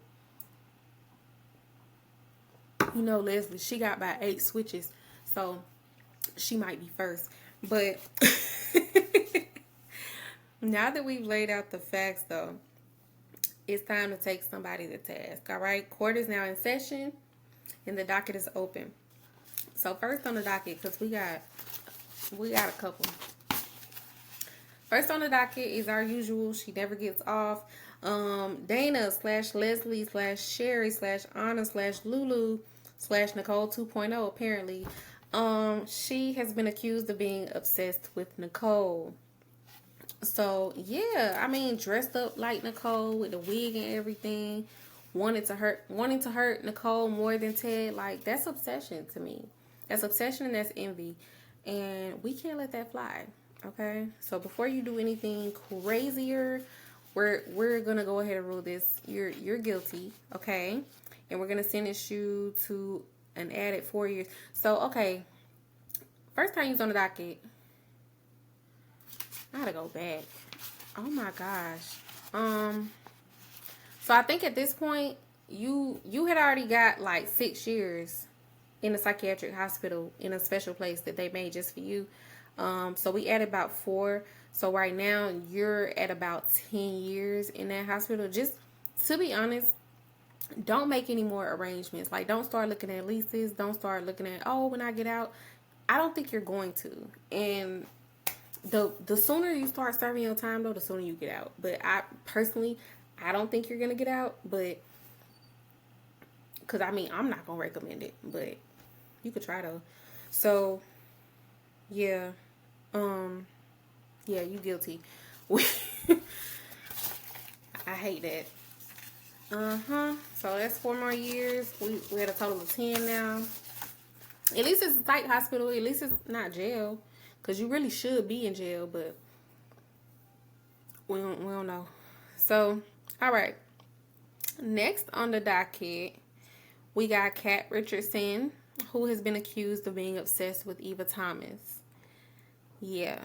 you know, Leslie, she got about 8 switches. So, she might be first. But, now that we've laid out the facts, though, it's time to take somebody to task. All right? Court is now in session, and the docket is open. So, first on the docket, because we got a couple. First on the docket is our usual. She never gets off. Dana / Leslie / Sherry / Anna / Lulu / Nicole 2.0 apparently. She has been accused of being obsessed with Nicole. So yeah, I mean, dressed up like Nicole with the wig and everything, wanting to hurt Nicole more than Ted. Like, that's obsession to me. That's obsession and that's envy, and we can't let that fly. Okay, so before you do anything crazier, we're gonna go ahead and rule this. You're guilty, okay? And we're gonna sentence you to an added 4 years. So okay, first time you was on the docket, I gotta go back. Oh my gosh. So I think at this point you had already got like 6 years in a psychiatric hospital in a special place that they made just for you. So we added about 4. So right now you're at about 10 years in that hospital. Just to be honest, don't make any more arrangements. Like, don't start looking at leases. Don't start looking at, oh, when I get out. I don't think you're going to. And the sooner you start serving your time, though, the sooner you get out. But I don't think you're going to get out. But, because, I mean, I'm not going to recommend it. But you could try, though. So, yeah. Yeah, you guilty. I hate that. So that's 4 more years. We had a total of 10 now. At least it's a psych hospital. At least it's not jail. Because you really should be in jail, but we don't know. So, all right. Next on the docket, we got Kat Richardson, who has been accused of being obsessed with Eva Thomas. Yeah.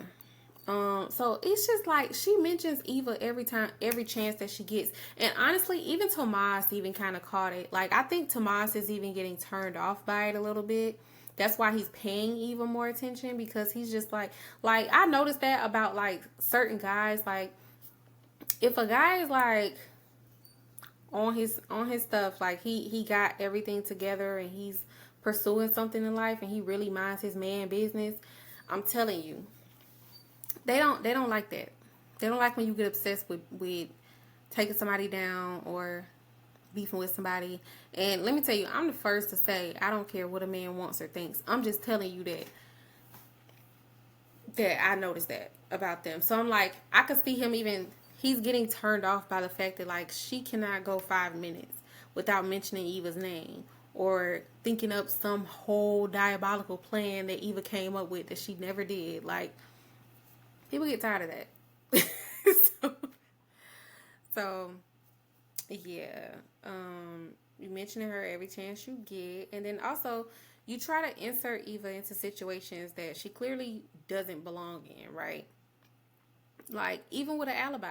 So it's just like she mentions Eva every chance that she gets. And honestly, even Tomas even kind of caught it. Like, I think Tomas is even getting turned off by it a little bit. That's why he's paying Eva more attention, because he's just like I noticed that about like certain guys. Like, if a guy is like on his stuff, like he got everything together and he's pursuing something in life and he really minds his man business, I'm telling you, they don't like that. They don't like when you get obsessed with taking somebody down or beefing with somebody. And let me tell you, I'm the first to say I don't care what a man wants or thinks. I'm just telling you that I noticed that about them. So I'm like, I could see him even, he's getting turned off by the fact that like she cannot go 5 minutes without mentioning Eva's name or thinking up some whole diabolical plan that Eva came up with that she never did. Like, people get tired of that. so yeah. You mentioning her every chance you get, and then also you try to insert Eva into situations that she clearly doesn't belong in, right? Like, even with an alibi,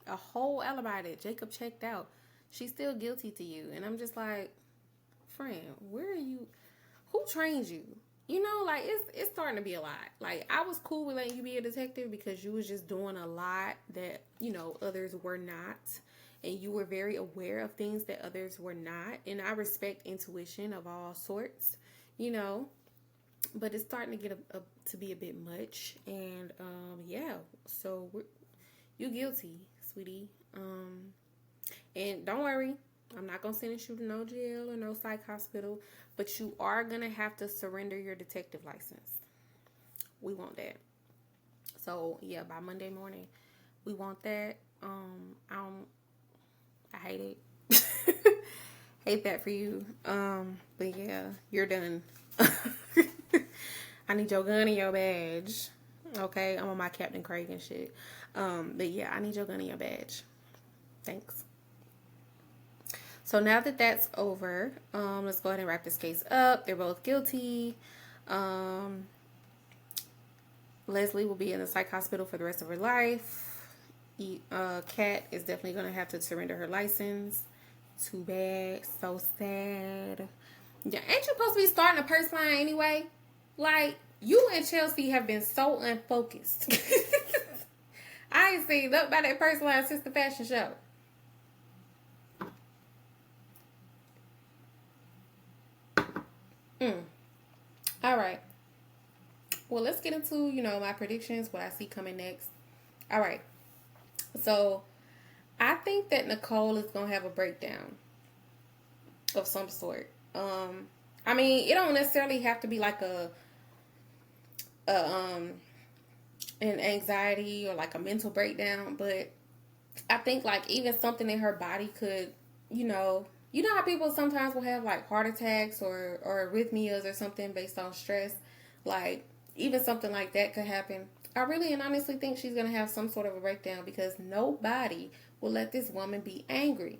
a whole alibi that Jacob checked out, she's still guilty to you. And I'm just like, friend, where are you? Who trained you? You know, like, it's starting to be a lot. Like, I was cool with letting you be a detective because you was just doing a lot that, you know, others were not. And you were very aware of things that others were not. And I respect intuition of all sorts, you know. But it's starting to get to be a bit much. And, yeah. So, you guilty, sweetie. And don't worry. I'm not going to send you to no jail or no psych hospital. But you are going to have to surrender your detective license. We want that. So, yeah, by Monday morning, we want that. I hate it. Hate that for you. But yeah, you're done. I need your gun and your badge. Okay, I'm on my Captain Craig and shit. But yeah, I need your gun and your badge. Thanks. So now that that's over, let's go ahead and wrap this case up. They're both guilty. Leslie will be in the psych hospital for the rest of her life. Kat is definitely going to have to surrender her license. Too bad. So sad. Yeah, ain't you supposed to be starting a purse line anyway? Like, you and Chelsea have been so unfocused. I ain't seen up by that purse line since the fashion show. All right. Well, let's get into, my predictions, what I see coming next. All right. So, I think that Nicole is going to have a breakdown of some sort. I mean, it don't necessarily have to be like an anxiety or like a mental breakdown, but I think like even something in her body could, how people sometimes will have like heart attacks or arrhythmias or something based on stress. Like, even something like that could happen. I really and honestly think she's going to have some sort of a breakdown because nobody will let this woman be angry.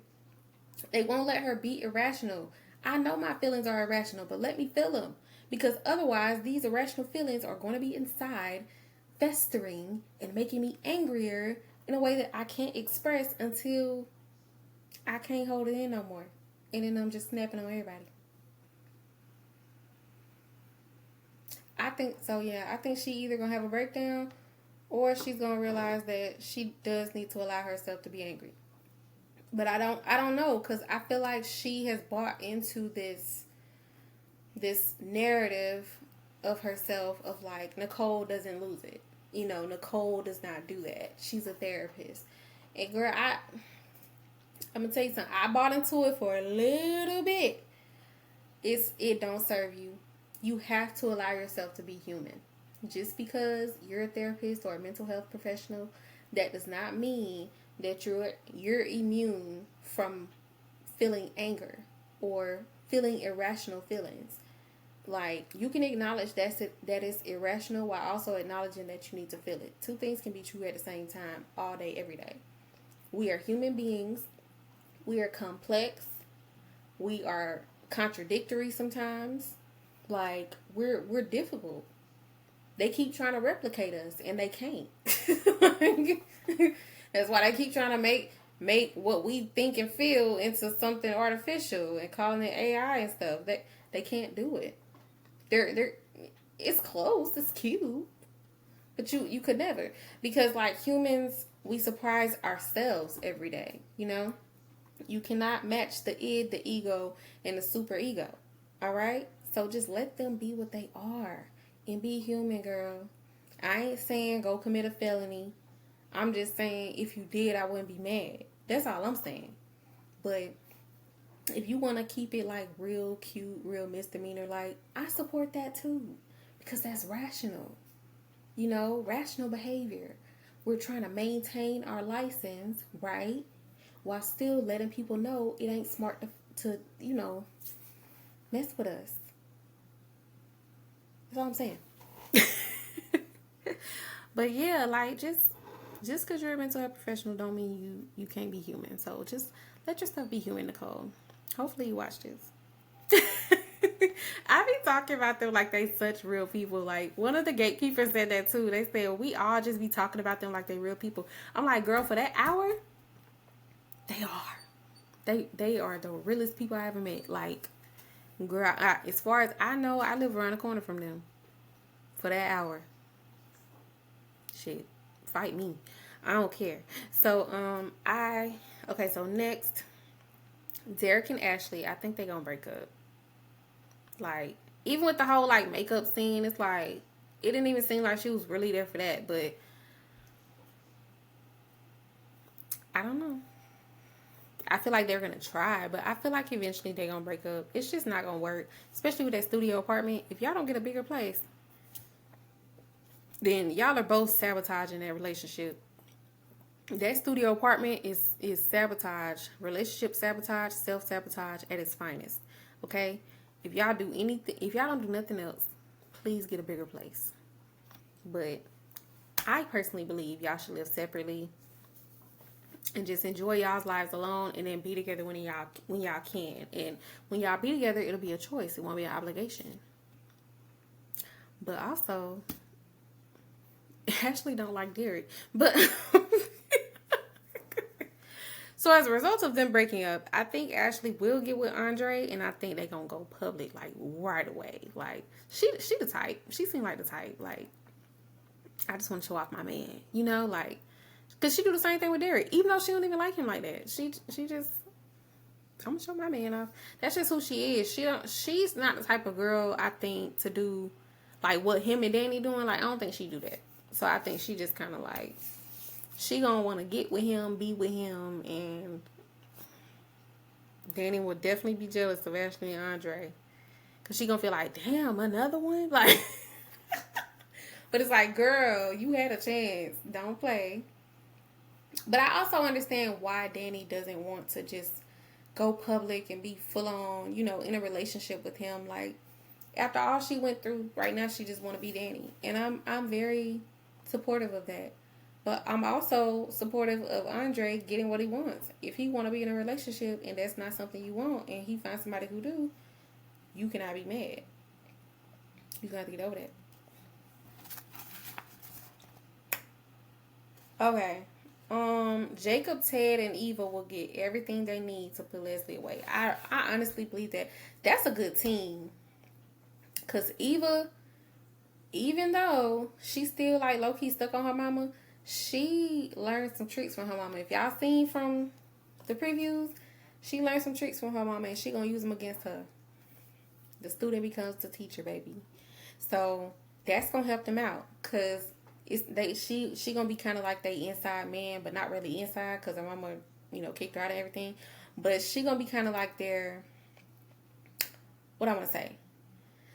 They won't let her be irrational. I know my feelings are irrational, but let me feel them. Because otherwise, these irrational feelings are going to be inside, festering, and making me angrier in a way that I can't express until I can't hold it in no more. And then I'm just snapping on everybody. I think so, yeah. I think she either going to have a breakdown or she's going to realize that she does need to allow herself to be angry. But I don't know, because I feel like she has bought into this narrative of herself of like, Nicole doesn't lose it. Nicole does not do that. She's a therapist. And girl, I'm going to tell you something. I bought into it for a little bit. It don't serve you. You have to allow yourself to be human. Just because you're a therapist or a mental health professional, that does not mean that you're immune from feeling anger or feeling irrational feelings. Like, you can acknowledge that is irrational while also acknowledging that you need to feel it. Two things can be true at the same time, all day, every day. We are human beings. We are complex. We are contradictory sometimes. Like, we're difficult. They keep trying to replicate us, and they can't. That's why they keep trying to make what we think and feel into something artificial and calling it AI and stuff. They can't do it. They're it's close, it's cute, but you could never, because like humans, we surprise ourselves every day. You cannot match the id, the ego, and the super ego. All right, so just let them be what they are and be human, girl. I ain't saying go commit a felony. I'm just saying if you did, I wouldn't be mad. That's all I'm saying. But if you want to keep it like real cute, real misdemeanor, like, I support that too, because that's rational. Rational behavior. We're trying to maintain our license, right? While still letting people know it ain't smart to mess with us. That's all I'm saying. But yeah, like, just because you're a mental health professional don't mean you can't be human. So just let yourself be human, Nicole. Hopefully you watch this. I be talking about them like they such real people. Like, one of the gatekeepers said that too. They said we all just be talking about them like they real people. I'm like, girl, for that hour, they are. They are the realest people I ever met. Like, girl, as far as I know, I live around the corner from them. For that hour. Shit. Fight me. I don't care. So, okay, so next, Derek and Ashley, I think they're gonna break up. Like, even with the whole, like, makeup scene, it's like, it didn't even seem like she was really there for that, but I don't know. I feel like they're gonna try, but I feel like eventually they're gonna break up. It's just not gonna work, especially with that studio apartment. If y'all don't get a bigger place, then y'all are both sabotaging that relationship. That studio apartment is sabotage, relationship sabotage, self-sabotage at its finest. Okay? If y'all do anything, if y'all don't do nothing else, please get a bigger place. But I personally believe y'all should live separately and just enjoy y'all's lives alone, and then be together when y'all can. And when y'all be together, it'll be a choice. It won't be an obligation. But also, Ashley don't like Derek. But so as a result of them breaking up, I think Ashley will get with Andre, and I think they're gonna go public like right away. Like, she the type. She seemed like the type. Like, I just want to show off my man, like, because she do the same thing with Derek, even though she don't even like him like that. She just, I'm gonna show my man off. That's just who she is. She's not the type of girl, I think, to do like what him and Danny doing. Like, I don't think she do that. So I think she just kind of like, she gonna want to get with him, be with him, and Danny will definitely be jealous of Ashley and Andre, because she gonna feel like, damn, another one? Like, but it's like, girl, you had a chance. Don't play. But I also understand why Danny doesn't want to just go public and be full on, in a relationship with him. Like, after all she went through, right now she just want to be Danny. And I'm very supportive of that. But I'm also supportive of Andre getting what he wants. If he want to be in a relationship and that's not something you want, and he finds somebody who do, you cannot be mad. You got to get over that. Okay. Jacob, Ted, and Eva will get everything they need to put Leslie away. I honestly believe that that's a good team. Because Eva, even though she's still like low-key stuck on her mama, she learned some tricks from her mama. If y'all seen from the previews, she learned some tricks from her mama, and she gonna use them against her. The student becomes the teacher, baby. So that's gonna help them out, because she gonna be kind of like they inside man, but not really inside, because her mama kicked her out of everything. But she gonna be kind of like their, what I want to say,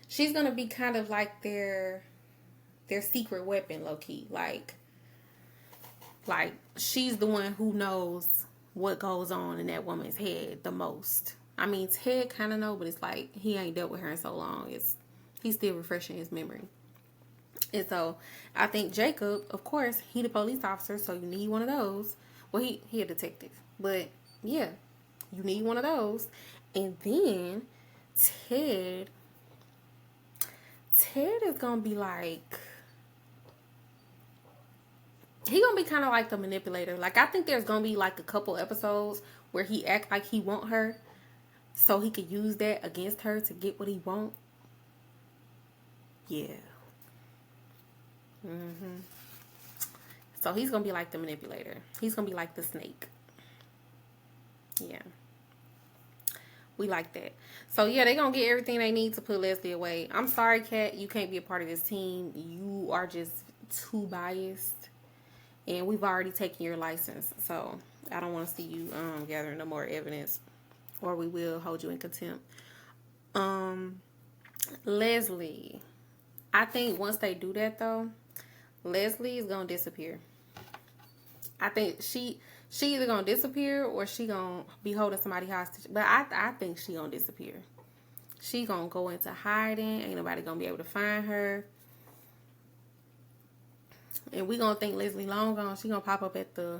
she's gonna be kind of like their secret weapon, low key. Like she's the one who knows what goes on in that woman's head the most. I mean, Ted kind of know, but it's like he ain't dealt with her in so long. He's still refreshing his memory. And so I think Jacob, of course, he the police officer, so you need one of those. Well, he a detective, but yeah, you need one of those. And then Ted is gonna be like, he gonna be kind of like the manipulator. Like, I think there's gonna be like a couple episodes where he act like he want her, so he could use that against her to get what he want. Yeah. So he's gonna be like the manipulator. He's gonna be like the snake. Yeah. We like that. So yeah, they gonna get everything they need to put Leslie away. I'm sorry, Kat, you can't be a part of this team. You are just too biased, and we've already taken your license. So I don't want to see you gathering no more evidence, or we will hold you in contempt. Leslie, I think once they do that though, Leslie is gonna disappear. I think she either gonna disappear or she gonna be holding somebody hostage. But I think she gonna disappear. She gonna go into hiding. Ain't nobody gonna be able to find her. And we gonna think Leslie long gone. She gonna pop up at the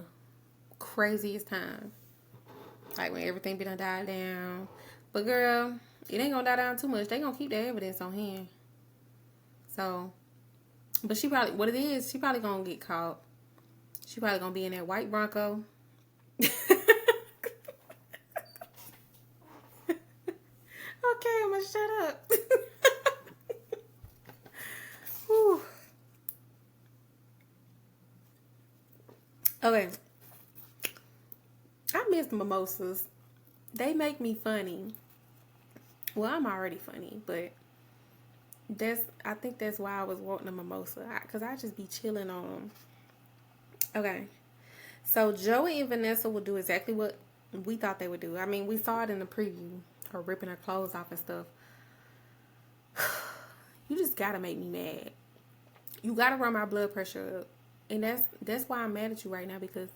craziest time. Like when everything be done died down. But girl, it ain't gonna die down too much. They gonna keep that evidence on hand. So, but she probably, what it is, she probably gonna get caught. She probably gonna be in that white Bronco. Okay, I'm gonna shut up. Whew. Okay. I miss mimosas. They make me funny. Well, I'm already funny, but I think that's why I was wanting a mimosa, because I just be chilling on them. Okay. So Joey and Vanessa will do exactly what we thought they would do. I mean, we saw it in the preview, her ripping her clothes off and stuff. You just gotta make me mad. You gotta run my blood pressure up. And that's why I'm mad at you right now, because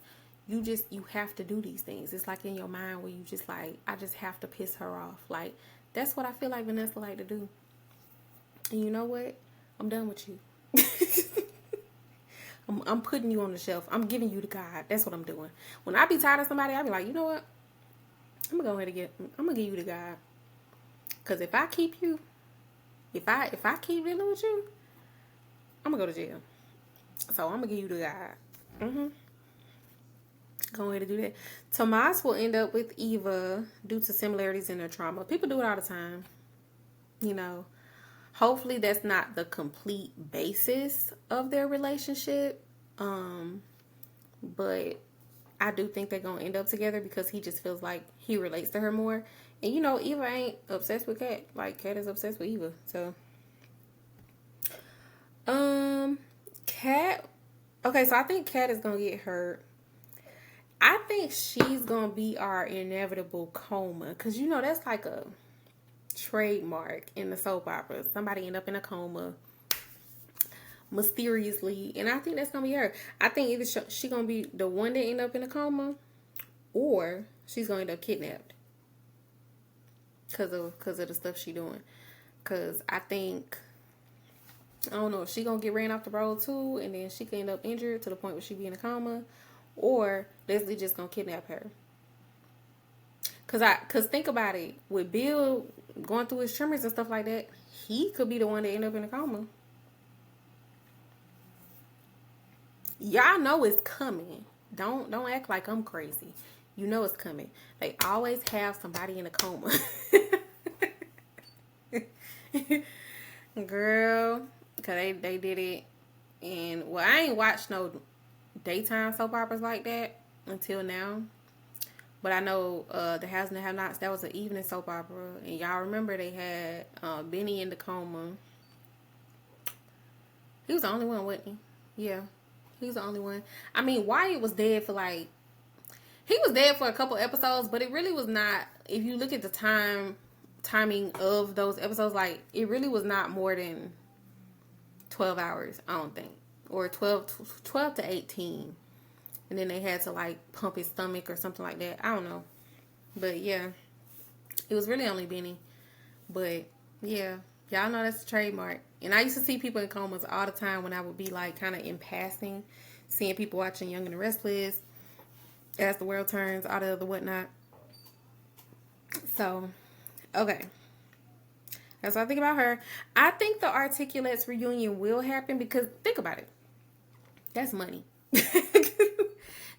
you have to do these things. It's like in your mind where you just like, I just have to piss her off. Like, that's what I feel like Vanessa like to do. And you know what? I'm done with you. I'm putting you on the shelf. I'm giving you to God. That's what I'm doing. When I be tired of somebody, I be like, you know what? I'm gonna go ahead and I'm gonna give you to God. Cause if I keep you, if I keep dealing with you, I'm gonna go to jail. So I'm gonna give you to God. Go ahead and do that. Tomas will end up with Eva due to similarities in their trauma. People do it all the time. You know. Hopefully that's not the complete basis of their relationship. But I do think they're going to end up together because he just feels like he relates to her more. And you know, Eva ain't obsessed with Kat. Like, Kat is obsessed with Eva. So, Kat. Okay, so I think Kat is going to get hurt. I think she's going to be our inevitable coma. Because, you know, that's like a trademark in the soap opera. Somebody end up in a coma mysteriously, and I think that's gonna be her. I think either she gonna be the one that end up in a coma, or she's gonna end up kidnapped because of the stuff she doing. Because I think, I don't know if she gonna get ran off the road too, and then she can end up injured to the point where she be in a coma, or Leslie just gonna kidnap her. Cause think about it, with Bill going through his tremors and stuff like that, he could be the one that end up in a coma. Y'all know it's coming. Don't act like I'm crazy. You know it's coming. They always have somebody in a coma. Girl, cause they did it, and well, I ain't watched no daytime soap operas like that until now. But I know the Has and the Have-Nots, that was an evening soap opera. And y'all remember they had Benny in the coma. He was the only one, wasn't he? Yeah, he was the only one. I mean, Wyatt was dead for like, he was dead for a couple episodes, but it really was not, if you look at the timing of those episodes, like, it really was not more than 12 hours, I don't think. Or 12 to 18. and then they had to like pump his stomach or something like that. I don't know, but yeah, it was really only Benny. But yeah, y'all know that's a trademark. And I used to see people in comas all the time when I would be like kind of in passing, seeing people watching Young and the Restless, As the World Turns, all the other whatnot. So, okay. That's what I think about her. I think the Articulates reunion will happen because think about it. That's money.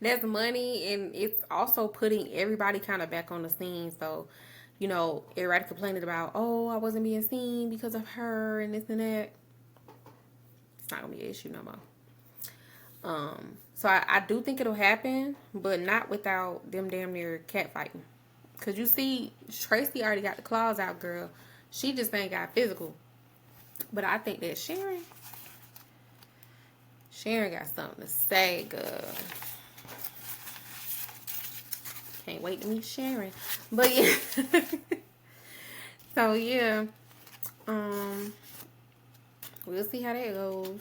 That's money, and it's also putting everybody kind of back on the scene. So, you know, everybody complaining about, oh, I wasn't being seen because of her and this and that. It's not gonna be an issue no more. So I do think it'll happen, but not without them damn near catfighting. Cause you see, Tracy already got the claws out, girl. She just ain't got physical. But I think that Sharon got something to say, girl. Can't wait to meet Sharon. But yeah. So yeah. We'll see how that goes.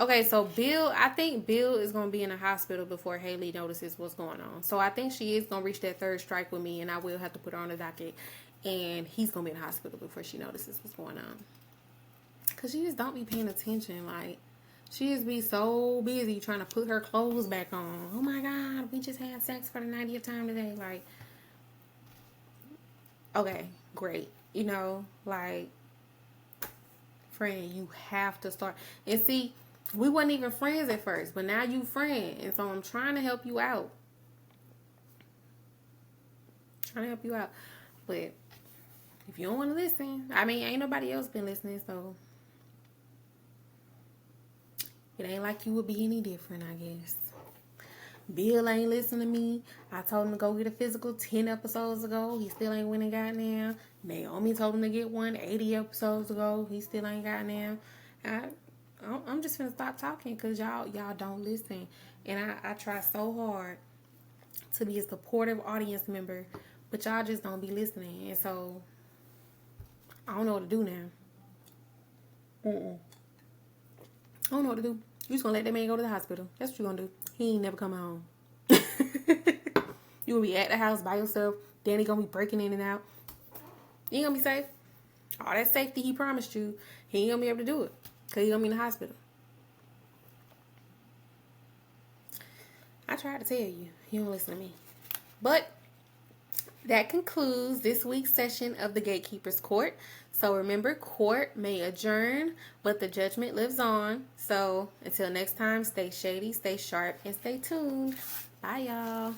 Okay, so I think Bill is going to be in the hospital before Haley notices what's going on. So I think she is going to reach that third strike with me, and I will have to put her on the docket. And he's going to be in the hospital before she notices what's going on. Because she just don't be paying attention. Like, she just be so busy trying to put her clothes back on. Oh my God, we just had sex for the 90th time today. Like, okay, great. You know, like, friend, you have to start. And see, we wasn't even friends at first, but now you friend. And so I'm trying to help you out. But if you don't want to listen, I mean, ain't nobody else been listening, so it ain't like you would be any different, I guess. Bill ain't listening to me. I told him to go get a physical 10 episodes ago. He still ain't went and got now. Naomi told him to get one 80 episodes ago. He still ain't got now. I'm just finna stop talking because y'all don't listen. And I try so hard to be a supportive audience member, but y'all just don't be listening. And so I don't know what to do now. I don't know what to do. You just gonna let that man go to the hospital. That's what you gonna do. He ain't never come home. You gonna be at the house by yourself. Danny gonna be breaking in and out. You ain't gonna be safe. All that safety he promised you, he ain't gonna be able to do it. Because he gonna be in the hospital. I tried to tell you. You don't listen to me. But that concludes this week's session of the Gatekeepers Court. So remember, court may adjourn, but the judgment lives on. So until next time, stay shady, stay sharp, and stay tuned. Bye, y'all.